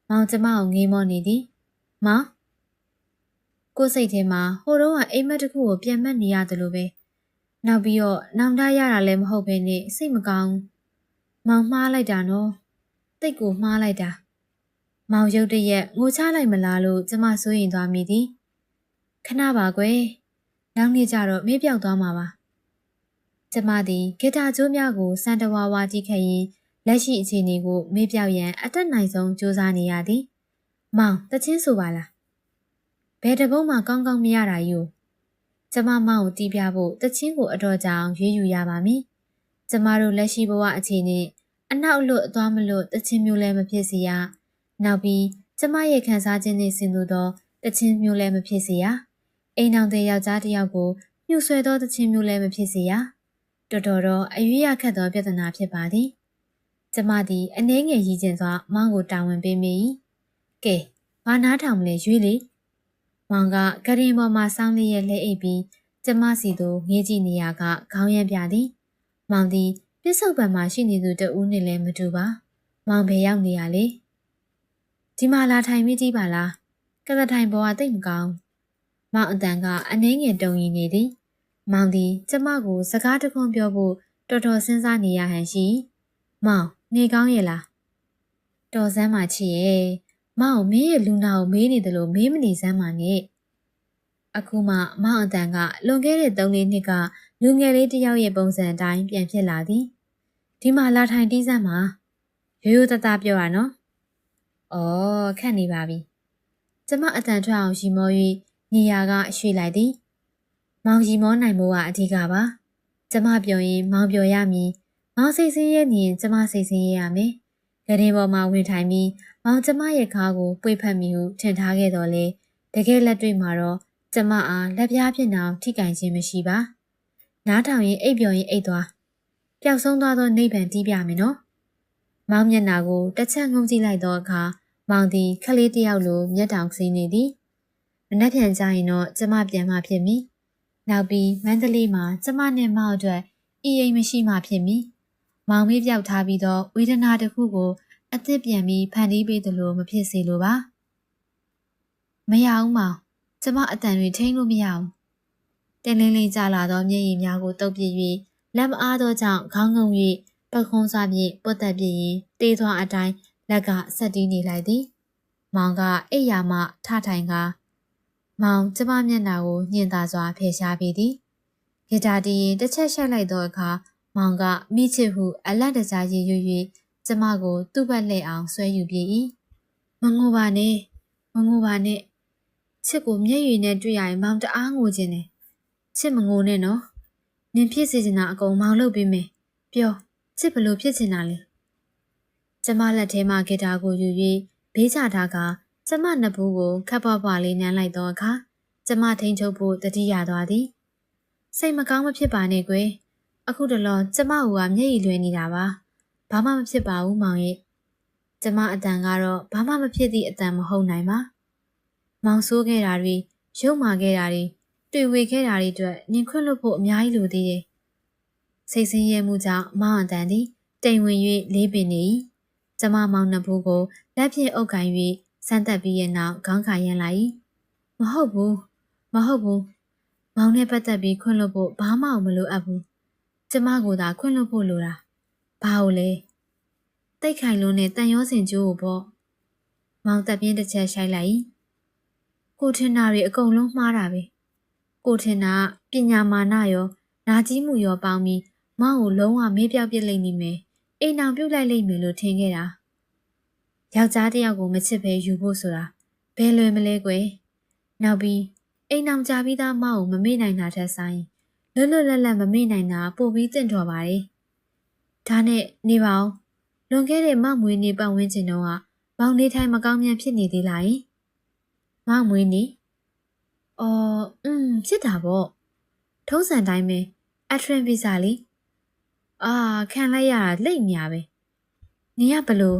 မောင်ကျမကိုငေးမောနေသည်မောင်ကိုယ်စိတ်ထဲမှာဟိုတော့ကအိမ်မက်တစ်ခုကိုပြန်မှတ်နေရတယ်လို့ပဲနောက်ပြီးတော့နောင်တရတာလည်းမဟုတ်ဘဲနဲ့စိတ်မကောင်းမောင်မှားလိုက်တာနော်တိတ်ကိုမှားလိုက်တာမောင်ရုတ်တရက်ငိုချလိုက်မလားလို့ကျမစိုးရင်သွားမိသည်ခဏပါကွယ်နောက်နေ့ကျတော့မေးပြောက်သွားမှာပါကျမသည်ဂီတာကျိုးများကိုစံတဝါဝါကြည့်ခဲ့ရင်လက်ရှိအခြေအနေကိုမေးပြောက်ရန်အတက်နိုင်ဆုံးစူးစမ်းနေရသည်မောင်တချင်းဆိုပါလားဘယ်တပုံးမှကောင်းကောင်းမရတာယူကျမမောင်ကိုတီးပြဖို့တချင်းကိုအတော်ကြာအောင်ရွေးယူရပါမည်ကျမတို့လက်ရှိဘဝအခြေအနေအနောက်လွတ်အသွားမလွတ်တချင်းမျိုးလည်းမဖြစ်စေရနောက်ပြီးကျမရဲ့ခံစားခြင်းနဲ့ဆင်တူသောတချင်းမျိုးလည်းမဖြစ်စေရအိမ်အောင်တဲ့ယောက်ျားတစ်ယောက်ကိုညှို့ဆွဲသောတချင်းမျိုးလည်းမဖြစ်စေရတော်တော့အရွေးရခတ်သောပြဿနာဖြစ်ပါသည်ကျမသည်အနှဲငယ်ရည်ကျင်စွာမောင်ကိုတာဝန်ပေးမိ၏ကဲဘာနားထောင်မလဲရွေးလေမောင်ကကရင်ပေါ်မှာစောင်းလေးရဲ့လှဲအိပ်ပြီးကျမစီသို့ငေးကြည့်နေရကခေါင်းရမ်းပြသည်မောင်သည်ပြစ္ဆုတ်ပံမှာရှိနေသူတဦးနဲ့လည်းမတူပါမောင်ဘယ်ရောက်နေရလဲဒီမှာလာထိုင်မိကြည့်ပါလားကလထိုင်ပေါ်ကတိတ်မကောင်းမောင်အတန်ကအနှဲငယ်တုံရင်နေသည်မောင်သည်ကျမကိုစကားတခွန်းပြောဖို့တော်တော်စဉ်းစားနေရဟန်ရှိမောင်နေကောင်းရဲ့လားတော်စမ်းမှချစ်ရဲ့ မောင်မင်းရဲ့လူနာကိုမေးနေတယ်လို့မေးမနေစမ်းပါနဲ့အခုမှမောင်အတန်ကလွန်ခဲ့တဲ့3-4နှစ်ကလူငယ်လေးတစ်ယောက်ရဲ့ပုံစံအတိုင်းပြန်ဖြစ်လာသည်ဒီမှာလာထိုင်တီးစမ်းပါရိုးရိုးသားသားပြောရနော်ဩခက်နေပါပြီကျမအတန်ထွက်အောင်ရီမော၍ညီယာကရွှေ့လိုက်သည်မောင်ရီမောနိုင်မှုကအဓိကပါကျမပြောရင်မောင်ပြောရမည်မောင်စိတ်ဆင်းရဲနေရင်ကျမစိတ်ဆင်းရဲရမယ်ဂရင်ပေါ်မှာဝင်ထိုင်ပြီးမောင်ကျမရဲ့ခါကိုပွေဖက်မိဟုထင်ထားခဲ့တော်လေတကယ်လက်တွေ့မှာတော့ကျမအားလက်ပြားဖြစ်အောင်ထိကင်ခြင်းမရှိပါနားထောင်ရင်အိပ်ပျော်ရင်အိပ်သွားပျောက်ဆုံးသွားသောနိဗ္ဗာန်တီးပြမယ်နော်မောင်မျက်နှာကိုတစ်ချက်ငုံကြည့်လိုက်သောအခါမောင်သည်ခလေးတစ်ယောက်လိုမျက်တောင်စီးနေသည်မနှက်ပြန်ကြရင်တော့ကျမပြန်မှဖြစ်မည်နောက်ပြီးမန္တလေးမှာကျမနဲ့မောင်အတွက်အိမ်မရှိမှဖြစ်မည်မောင်မေးပြောက်ထားပြီးတော့ဝေဒနာတစ်ခုကိုအသစ်ပြန်ပြီးဖန်တီးပေးသလိုမဖြစ်စေလိုပါမရအောင်မောင်ကျမအတန်တွေထိန်းလို့မရအောင်တင်းလင်းလင်းကြလာသောမျက်ရည်များကိုတုပ်ပြစ်၍လက်မအားသောကြောင့်ခေါင်းငုံ၍ပခုံးစွာဖြင့်ပုတ်တက်ပြစ်ရင်တေးသွားအတိုင်းလက်ကဆက်တီးနေလိုက်သည်မောင်ကအိပ်ယာမှထထိုင်ကမောင်ကျမမျက်နှာကိုညှင်သာစွာဖယ်ရှားပေးသည်ဂီတာတီးရင်တစ်ချက်ရှက်လိုက်သောအခါမောင်ကမိချစ်ဟုအလန့်တကြားရည်ရွ၍ကျမကိုသူ့ဘက်လှည့်အောင်ဆွဲယူပြေ၏မငိုပါနဲ့မငိုပါနဲ့ချစ်ကိုမျက်ရည်နဲ့တွေ့ရရင်မောင်တအားငိုခြင်းနဲ့ချစ်မငိုနဲ့နော်နင်ဖြစ်စေချင်တာအကုန်မောင်လုပ်ပေးမယ်ပြောချစ်ဘလို့ဖြစ်ချင်တာလဲကျမလက်ထဲမှာဂီတာကိုယူ၍ဘေးချထားကကျမနှစ်ဘူးကိုခပ်ပွားပွားလေးနမ်းလိုက်တော့အခါကျမထိန်ချုပ်ဖို့တတိယသွားသည်စိတ်မကောင်းမဖြစ်ပါနဲ့ကွယ်အခုတလောကျမကမျက်ရည်လွှဲနေတာပါဘာမှမဖြစ်ပါဘူးမောင်ရဲ့ကျမအတန်ကတော့ဘာမှမဖြစ်သည့်အတန်မဟုတ်နိုင်ပါမောင်ဆိုးခဲ့တာတွေရုပ်မာခဲ့တာတွေတွေ့ဝေခဲ့တာတွေအတွက်နင်ခွင့်လွတ်ဖို့အများကြီးလိုသေးတယ်စိတ်ဆင်းရဲမှုကြောင့်မောင်အတန်သည်တိမ်ဝင်၍လေးပင်နေ၏ကျမမောင်နှစ်ဘူးကိုလက်ဖြင့်အုပ်ကိုင်၍စမ်းသက်ပြီးရဲ့နောက်ခေါင်းခါရမ်းလိုက်၏မဟုတ်ဘူးမောင်နဲ့ပတ်သက်ပြီးခွင့်လွတ်ဖို့ဘာမှမလိုအပ်ဘူးကျမကသာခွင့်လွတ်ဖို့လိုတာဘာလို့လဲတိတ်ခိုင်လုံးနဲ့တန်ရောစင်ကျိုးကိုပေါ့မောင်တက်ပြင်းတစ်ချက်ရှိုက်လိုက်၏ကိုထင်တာတွေအကုန်လုံးမှားတာပဲကိုထင်တာပညာမာနရောနာကြီးမှုရောပေါင်းပြီးမောင်ကိုလုံးဝမေးပြောက်ပြစ်လိုက်နေမယ်အိမ်အောင်ပြုတ်လိုက်လိမ့်မယ်လို့ထင်ခဲ့တာယောက်ျားတစ်ယောက်ကိုမချစ်ပဲယူဖို့ဆိုတာဘယ်လွယ်မလဲကွယ်နောက်ပြီးအိမ်အောင်ကြပြီးသားမောင်ကိုမမေ့နိုင်တာထက်ဆိုင်လွတ်လွတ်လပ်လပ်မမေ့နိုင်တာပိုပြီးတင့်တော်ပါတယ်ဒါနဲ့နေပါဦးလွန်ခဲ့တဲ့မောင်မွေးနေပတ်ဝန်းကျင်တော့ကမောင်နေထိုင်မကောင်းမြန်ဖြစ်နေသေးလားမောင်မွေးနေဖြစ်တာပေါ့ထုံးစံတိုင်းပဲအထရင်ဗီဇာလေးခံလိုက်ရတာလိတ်ညာပဲနေရဘလို့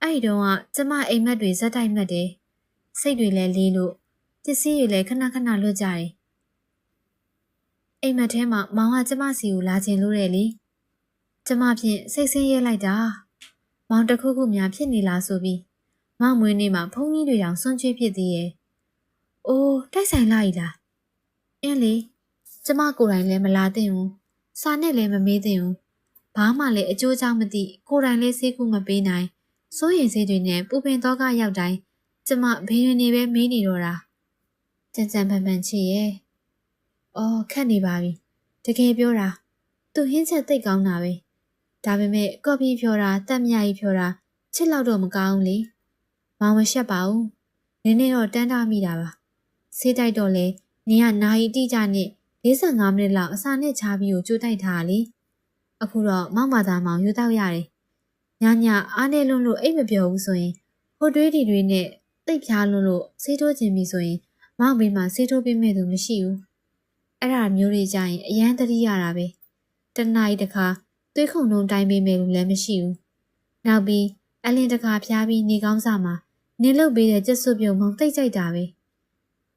အဲ့တုန်းကကျမအိမ်မက်တွေဇက်တိုက်မှတ်တယ်စိတ်တွေလည်းလေးလို့ပစ္စည်းတွေလည်းခဏခဏလွတ်ကြတယ်အိမ်မက်ထဲမှာမောင်ကကျမစီကိုလာခြင်းလို့တယ်လေကျမဖြင့်စိတ်ဆင်းရဲလိုက်တာမောင်တခုခုများဖြစ်နေလားဆိုပြီးမောင်မွေးနေမှာဖုန်းကြီးတွေတောင်စွန့်ချွေးဖြစ်သေးရဲ့အိုးတိုက်ဆိုင်လိုက်လားအင်းလေကျမကိုယ်တိုင်လည်းမလာသင့်ဘူးစာနဲ့လည်းမမေးသင့်ဘူးဘာမှလည်းအကျိုးကြောင့်မသိကိုယ်တိုင်လည်းစိတ်ကူးမပေးနိုင်စိုးရင်စိတ်တွေနဲ့ပူပင်တော့ကရောက်တိုင်းကျမဘေးရင်နေပဲမေးနေတော့တာကြံကြံပန်ပန်ချစ်ရဲ့ခက်နေပါပြီတကယ်ပြောတာသူဟင်းချက်သိတ်ကောင်းတာပဲဒါပေမဲ့ကော်ဖီဖြော်တာတက်မြကြီးဖြော်တာချစ်လောက်တော့မကောင်းလေမောင်မရှက်ပါဘူးနင်းနေတော့တန်းတာမိတာပါဆေးတိုက်တော့လေနင်ကနာရီတိကျနဲ့45မိနစ်လောက်အစာနဲ့ချားပြီးကိုကြိုးတိုက်ထားလေအခုတော့မောင်ဘာသာမောင်ယူတော့ရတယ်ညအားနေလွန်းလို့အိတ်မပြောဘူးဆိုရင်ဟိုတွေးဒီတွေနဲ့တိတ်ဖြားလွန်းလို့ဆေးထိုးခြင်းပြီဆိုရင်မောင်ဘေးမှာဆေးထိုးပေးမဲ့သူမရှိဘူးအဲ့ဒါမျိုးတွေကြရင်အရန်တတိရတာပဲတနားရီတခါသွေးခုန်လုံးတိုင်းပေးမယ်လို့လည်းမရှိဘူးနောက်ပြီးအလင်းတခါဖျားပြီးနေကောင်းစားမှာနင်းလုတ်ပေးတဲ့ကြက်စွပ်ပြုံမောင်တိတ်ကြိုက်တာပဲ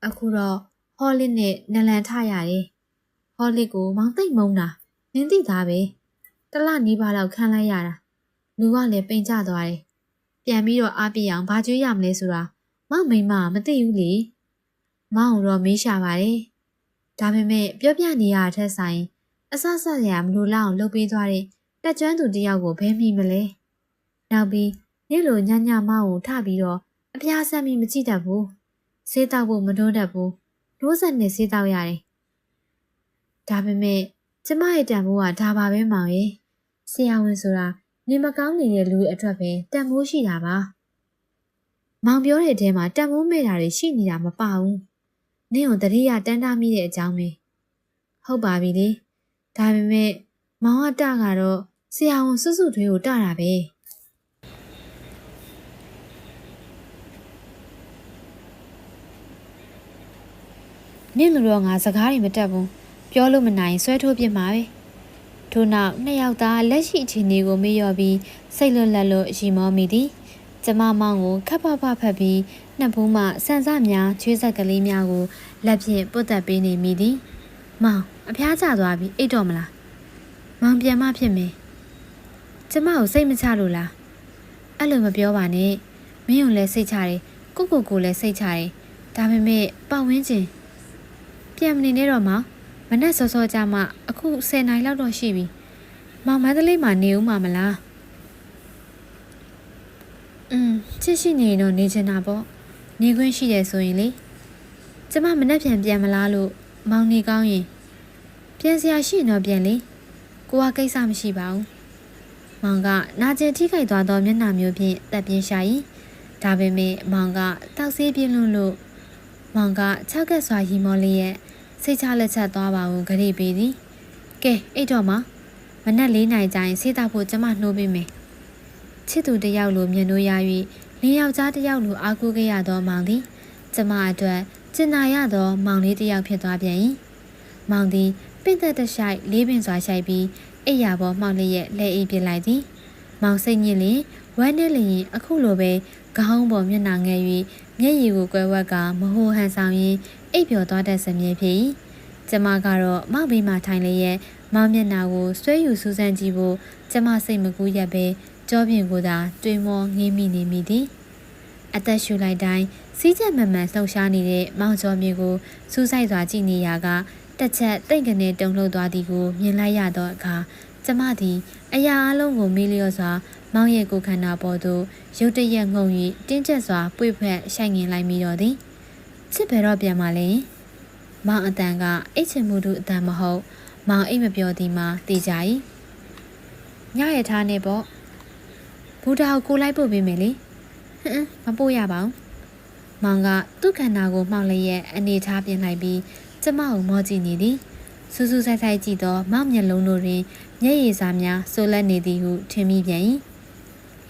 အခုတော့ဟောလစ်နဲ့နလန်ထရတယ်ဟောလစ်ကိုမောင်သိမ့်မုန်းတာနင်းသိသားပဲတလနီးပါးလောက်ခံလိုက်ရတာလူကလည်းပိန်ကျသွားတယ်ပြန်ပြီးတော့အားပြအောင်ဘာကြွေးရမလဲဆိုတာမောင်မိမမသိဘူးလေမောင်တော့မေးရှာပါတယ်ဒါပေမဲ့ပြောပြနေရတဲ့ထက်ဆိုင်အဆရမလို့လောက်အောင်လုပ်ပေးသွားတဲ့တက်ကျွမ်းသူတယောက်ကိုဘယ်မိမလဲနောက်ပြီးန နေ့လိုညညမောင်းကိုထပြီးတော့အပြားဆက်ပြီးမကြည့်တတ်ဘူးဆေးတောက်ဖို့မတွန်းတတ်ဘူးနိုးဆက်နဲ့ဆေးတောက်ရတယ်ဒါပေမဲ့ကျမရဲ့တန်ဖိုးကဒါပါပဲမောင်ရဲ့ဆရာဝန်ဆိုတာနေမကောင်းနေတဲ့လူတွေအတွက်ပဲတန်ဖိုးရှိတာပါမောင်ပြောတဲ့အထဲမှာတန်ဖိုးမဲ့တာတွေရှိနေတာမပါဘူးနင့်ကိုတတိယတန်းတားမိတဲ့အကြောင်းပဲဟုတ်ပါပြီလေဒါပေမဲ့မောင်ကတကတော့ဆရာဝန်စွတ်စွတ်ထွေးကိုတတာပဲနင့်လိုတော့ငါစကားတွေမတက်ဘူးပြောလို့မနိုင်ဆွဲထိုးပြစ်မှာပဲထို့နောက်နှစ်ယောက်သားလက်ရှိအခြေအနေကိုမေ့လျော့ပြီးစိတ်လွတ်လပ်လို့ရီမောမိသည်ကျမမောင်ကိုခပ်ဖဖဖတ်ပြီးနှစ်ဖူးမှဆန်စများချွေးဆက်ကလေးများကိုလက်ဖြင့်ပုတ်တက်ပေးနေမိသည်မောင်အဖျားကျသွားပြီအိတ်တော့မလားမောင်ပြန်မဖြစ်မယ်ကျမကိုစိတ်မချလို့လားအဲ့လိုမပြောပါနဲ့မင်းုံလည်းစိတ်ချတယ်ကိုလည်းစိတ်ချတယ်ဒါပေမဲ့ပတ်ဝန်းကျင်ပြန်မနေနဲ့တော့မောင်မနဲ့စောစောကြမှအခု10နိုင်လောက်တော့ရှိပြီမောင်မန္တလေးမှာနေဦးမှာမလားချစ်ရှိနေရင်တော့နေချင်တာပေါ့နေခွင့်ရှိတယ်ဆိုရင်လေကျမမနဲ့ပြန်မလားလို့မောင်နေကောင်းရင်ပြန်စရာရှိရင်တော့ပြန်လေကိုကကိစ္စမရှိပါဘူးမောင်ကနာကျင်ထိခိုက်သွားသောမျက်နှာမျိုးဖြင့်တက်ပြင်းရှာ၏ဒါပေမဲ့မောင်ကတောက်ဆေးပြင်းလွန်းလို့မောင်က၆ကက်စွာရီမောလေးရဲ့စိတ်ချလက်ချက်သွားပါဦးဂရိပေးသည်ကဲအိတ်တော့မနက်4 နာရီကျရင်ဆေးတောက်ဖို့ကျမနှိုးပေးမယ်ချစ်သူတယောက်လိုမျက်နှိုးရ၍လင်းယောက်ျားတယောက်လိုအားကိုးခဲ့ရသောမောင်သည်ကျမအတွက်ကျင်နာရသောမောင်လေးတယောက်ဖြစ်သွားပြန်၏မောင်သည်ပင့်သက်တရှိုက်လေးပင်စွာရှိုက်ပြီးအိယာပေါ်မှောက်လျက်လက်အိပ်ပစ်လိုက်သည်မောင်စိတ်ညစ်လျင်ဝမ်းနဲ့လျင်အခုလိုပဲခေါင်းပေါ်မျက်နှာငယ်၍မျက်ရည်ကိုကွယ်ဝက်ကမဟိုဟန်ဆောင်ရင်းအိပ်ပျော်သွားတတ်စမြဲဖြစ်၏ကျမကတော့မောင်ဘေးမှထိုင်လျက်မောင်မျက်နှာကိုဆွဲယူစူးစမ်းကြည့်ဖို့ကျမစိတ်မကူးရက်ပဲကြောပြင်ကိုသာတွေးမောငေးမိနေမိသည်အသက်ရှူလိုက်တိုင်းစီးချက်မှန်မှန်လှုပ်ရှားနေတဲ့မောင်ကျော်မြေကိုစူးစိုက်စွာကြည့်နေရကတစ်ချက်တိတ်ကနေတုန်လှုပ်သွားသည်ကိုမြင်လိုက်ရသောအခါကျမသည်အရာအလုံးကိုမေးလျော့စွာမောင်ရဲ့ကိုယ်ခန္ဓာပေါ်သို့ရုတ်တရက်ငုံ၍တင်းကျပ်စွာပွေ့ဖက်ရှိုက်ငင်လိုက်မိတော့သည်ချစ်ဘယ်တော့ပြန်มาလဲမောင်အတန်ကအိတ်ချင်မှုတို့အတန်မဟုတ်မောင်အိတ်မပြောသည်မှာတေးကြ၏ညရထားနေပေါ့ဘူတာကိုလိုက်ပို့ပေးမယ်လေမပို့ရပါဘူးမောင်ကသူ့ခန္ဓာကိုမှောက်လျက်အနေထားပြင်လိုက်ပြီးကျမကိုမောကြည့်နေသည်စူးစူးဆိုင်ဆိုင်ကြည့်သောမောင်မျက်လုံးတို့တွင်မျက်ရည်စာများဆိုလက်နေသည်ဟုထင်မိပြန်၏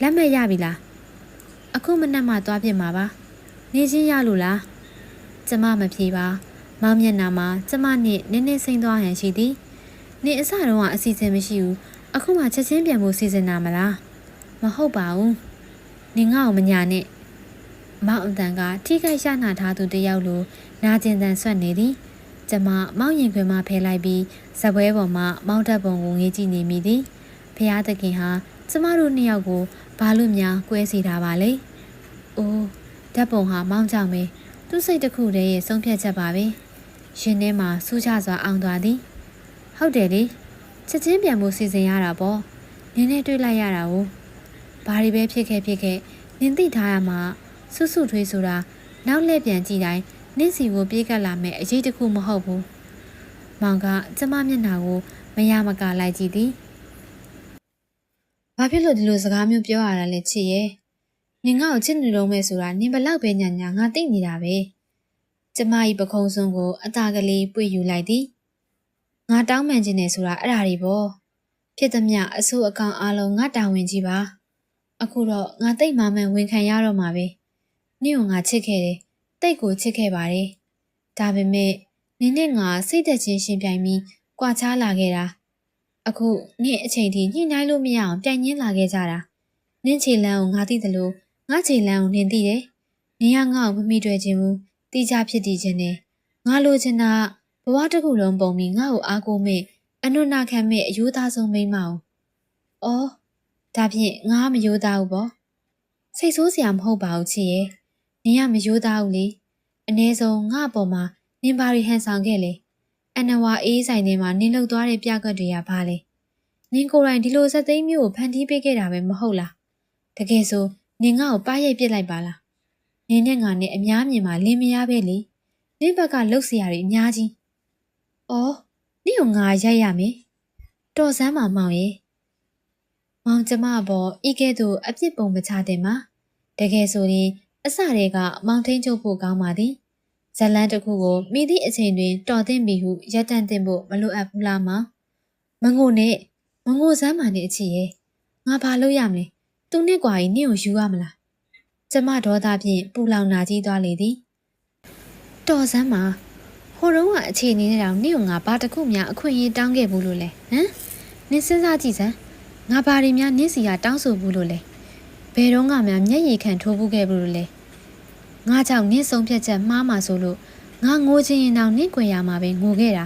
လက်မဲ့ရပြီလားအခုမနက်မှသွားပြစ်မှာပါနေချင်းရလို့လားကျမမဖြေပါမောင်မျက်နှာမှာကျမနှင့်နင်းနေစိမ့်သွားဟန်ရှိသည်နေအစတုန်းကအစီအစဉ်မရှိဘူးအခုမှချက်ချင်းပြန်ဖို့စီစဉ်တာမလားမဟုတ်ပါဘူးနေငါ့ကိုမညာနဲ့မောင်အတန်ကထိခိုက်ရှာနာထားသူတယောက်လိုနာကျင်တန်ဆွတ်နေသည်ကျမမောင်ရင်ခွင်မှဖယ်လိုက်ပြီးဇပွဲပေါ်မှမောင်တက်ပုံကိုငေးကြည့်နေမိသည်ဖះသခင်ဟာကျမတို့နှစ်ယောက်ကိုဘာလို့များကွဲစီထားပါလဲအိုးဓာတ်ပုံဟာမောင်ကြောင့်ပဲသူ့စိတ်တစ်ခုတည်းရဲ့ဆုံးဖြတ်ချက်ပါပဲရှင်ထဲမှာစူးချစွာအောင်သွားသည်ဟုတ်တယ်လေချက်ချင်းပြန်ဖို့စီစဉ်ရတာပေါ့နင်းနဲ့တွေ့လိုက်ရတာကိုဘာတွေပဲဖြစ်ခဲ့နင်းသိထားရမှာစွတ်ထွေးဆိုတာနောက်လှည့်ပြန်ကြည့်တိုင်းနင်းစီကိုပြေးကပ်လာမဲ့အရေးတစ်ခုမဟုတ်ဘူးမောင်ကကျမမျက်နှာကိုမရမကလိုက်ကြည့်သည်ဘာဖြစ်လို့ဒီလိုစကားမျိုးပြောရတာလဲချစ်ရဲ့နင်ငါ့ကိုချစ်နေတော့မဲ့ဆိုတာနင်ဘလောက်ပဲညာငါသိနေတာပဲကျမဤပခုံးစွန်းကိုအသာကလေးပွေယူလိုက်သည်ငါတောင်းပန်ခြင်းနဲ့ဆိုတာအဲ့ဒါတွေပေါ့ဖြစ်သမျှအဆိုးအကောင်အလုံးငါတာဝန်ကြီးပါအခုတော့ငါတိတ်မှမှန်ဝန်ခံရတော့မှာပဲနင့်ကိုငါချစ်ခဲ့တယ်တိတ်ကိုချစ်ခဲ့ပါတယ်ဒါပေမဲ့နင်နဲ့ငါစိတ်သက်ချင်းရှင်ပြိုင်ပြီးကြွာချလာခဲ့တာအခုနင့်အချိန်ထိညှိနှိုင်းလို့မရအောင်ပြန်ညင်းလာခဲ့ကြတာနင့်ခြေလမ်းကိုငါသိတယ်လို့ငါခြေလမ်းကိုနင်သိတယ်နင်ကငါ့ကိုမမိတွေ့ခြင်းဘူးတိကျဖြစ်တည်ခြင်းနဲ့ငါလိုချင်တာဘဝတစ်ခုလုံးပုံပြီးငါ့ကိုအားကိုးမဲ့အနုနာခံမဲ့အယိုးသားဆုံးမိန်းမအောင်အော်ဒါဖြင့်ငါမယိုးသားဘူးပေါ့စိတ်ဆိုးစရာမဟုတ်ပါဘူးချစ်ရဲ့နင်ကမယိုးသားဘူးလေအ ਨੇ ဆုံးငါ့အပေါ်မှာနင်ဘာတွေဟန်ဆောင်ခဲ့လဲအနဝါအေးဆိုင်ထဲမှာနင်လှုပ်သွားတဲ့ပြကွက်တွေကဘာလဲနင်ကိုယ်တိုင်ဒီလိုစက်သိမ်းမျိုးကိုဖန်တီးပေးခဲ့တာပဲမဟုတ်လားတကယ်ဆို နင်ငါ့ကိုပါရိုက်ပစ်လိုက်ပါလားနင်နဲ့ငါနဲ့အများမြင်မှာလင်းမရပဲလေနင့်ဘက်ကလှုပ်เสียရအများကြီးအော်နင့်ကိုငါရိုက်ရမယ်တော်စမ်းပါမောင်ရဲ့မောင်ကျမဘောဤကဲ့သို့အပြစ်ပုံမချတဲ့မှာတကယ်ဆိုရင်အစတည်းကမောင်ထိန်ချုပ်ဖို့ကောင်းပါသည်ဇလန်းတစ်ခုကိုမိသည့်အချိန်တွင်တော်သိမ့်ပြီဟုရက်တန့်တင်ဖို့မလိုအပ်ဘူးလားမောင်မငိုနဲ့မငိုစမ်းပါနဲ့အချစ်ရဲ့ငါဘာလုပ်ရမလဲသူနဲ့ကွာကြီးနင့်ကိုယူရမလားကျမဒေါသဖြင့်ပူလောင်နာကြီးသွားလေသည်တော်စမ်းပါဟိုတုန်းကအခြေအနေနဲ့တောင်နင့်ကိုငါဘာတစ်ခုများအခွင့်အရေးတောင်းခဲ့ဘူးလို့လဲဟမ်နင်စဉ်းစားကြည့်စမ်းငါဘာတွေများနင့်စီကတောင်းဆိုဘူးလို့လဲဘယ်တော့မှမျက်ရည်ခံထိုးဘူးခဲ့ဘူးလို့လဲငါကြောင့်နင့်ဆုံးဖြတ်ချက်မှားမှဆိုလို့ငါငိုချင်ရင်တောင်နင့်ခွေရမှာပဲငိုခဲ့တာ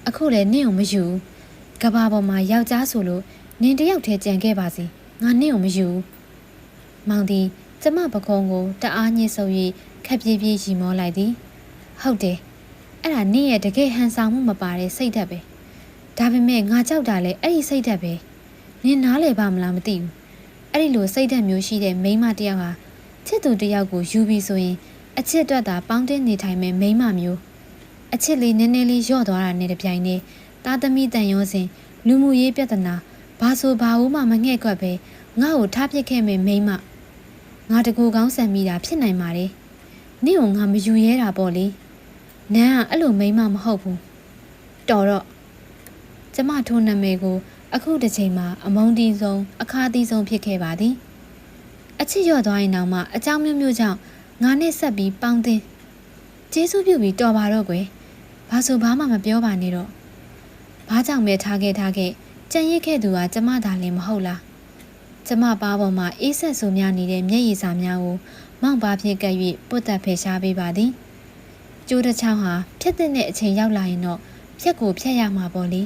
အခုလည်းနင့်ကိုမယူကဘာပေါ်မှာယောက်ျားဆိုလို့နင်တယောက်တည်းကြံခဲ့ပါစီငါနင့်ကိုမယူမောင်သည်ကျမပကုံးကိုတအားညှစ်ဆုပ်၍ခက်ပြေးပြေးရီမောလိုက်သည်ဟုတ်တယ်အဲ့ဒါနင့်ရဲ့တကယ်ဟန်ဆောင်မှုမပါတဲ့စိတ်ဓာတ်ပဲဒါပေမဲ့ငါကြောက်တာလဲအဲ့ဒီစိတ်ဓာတ်ပဲနင်နားလဲပါမလားမသိဘူးအဲ့ဒီလိုစိတ်ဓာတ်မျိုးရှိတဲ့မိန်းမတစ်ယောက်ဟာချစ်သူတစ်ယောက်ကိုယူပြီးဆိုရင်အချစ်အတွက်သာပေါင်းတင်နေထိုင်မဲ့မိန်းမမျိုးအချစ်လေးနည်းနည်းလေးလျော့သွားတာနဲ့တပြိုင်တည်းသားသမီးတန်ရောစဉ်လူမှုရေးပြဿနာဘာဆိုဘာဦးမှမငှဲ့ကွက်ပဲငါ့ကိုထားပစ်ခဲ့မဲ့မိန်းမငါတကူကောင်းဆန်မိတာဖြစ်နိုင်ပါတယ်နင့်ကိုငါမယူရဲတာပေါ့လေနန်းကအဲ့လိုမိန်းမမဟုတ်ဘူးတော်တော့ကျမထိုးနာမည်ကိုအခုတစ်ချိန်မှာအမုန်းတီးဆုံးအခါတီးဆုံးဖြစ်ခဲ့ပါသည်အချစ်လျော့သွားရင်တောင်မှအကြောင်းမျိုးမျိုးကြောင့်ငါနဲ့ဆက်ပြီးပေါင်းတင်ကျေးဇူးပြုပြီးတော်ပါတော့ကွယ်ဘာဆိုဘာမှမပြောပါနဲ့တော့ဘာကြောင့်ပဲထားခဲ့ကြံရစ်ခဲ့သူကကျမသာလည်းမဟုတ်လားကျမပါပေါ်မှာအေးဆက်ဆိုများနေတဲ့မျက်ရည်စာများကိုမောင့်ပါဖြင့်ကပ်၍ပုတ်တက်ဖယ်ရှားပေးပါသည်ကျိုးတစ်ချောင်းဟာဖြတ်တဲ့အချိန်ရောက်လာရင်တော့ဖြတ်ကိုဖြတ်ရမှာပေါ့လေ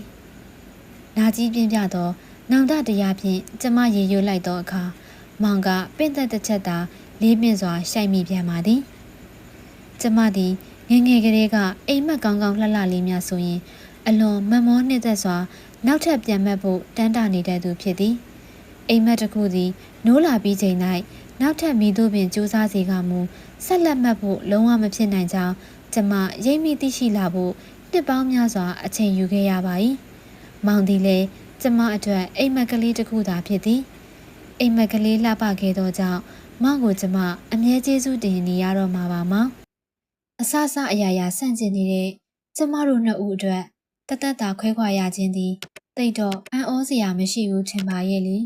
နာကြီးပြင်းပြတော့နောင်တတရားဖြင့်ကျမရေရွတ်လိုက်သောအခါမောင်ကပင့်သက်တစ်ချက်သာလေးမြင့်စွာရှိုက်မိပြန်ပါသည်ကျမသည်ငယ်ငယ်ကလေးကအိမ်မက်ကောင်းကောင်းလှလှလေးများဆိုရင်အလွန်မမောနှစ်သက်စွာနောက်ထပ်ပြန်မက်ဖို့တန်းတာနေတဲ့သူဖြစ်သည်အိမ်မက်တစ်ခုသည်နိုးလာပြီးချိန်၌နောက်ထပ်မိတို့ပင်စူးစမ်းစေကမူဆက်လက်မှတ်ဖို့လုံးဝမဖြစ်နိုင်ကြောင်းကျမရိပ်မိသိရှိလာဖို့နှစ်ပေါင်းများစွာအချိန်ယူခဲ့ရပါ၏မောင်သည်လည်းကျမအတွက်အိမ်မက်ကလေးတစ်ခုသာဖြစ်သည်အိမ်မက်ကလေးလှပခဲ့သောကြောင့်မောင်ကိုကျမအမြဲကျေးဇူးတင်နေရတော့မှာပါမောင်အဆအဆအရာရာဆန့်ကျင်နေတဲ့ကျမတို့နှစ်ဦးအတွက်တသက်တာခွဲခွာရခြင်းသည်တိတ်တော့အံ့ဩစရာမရှိဘူးထင်ပါရဲ့လေ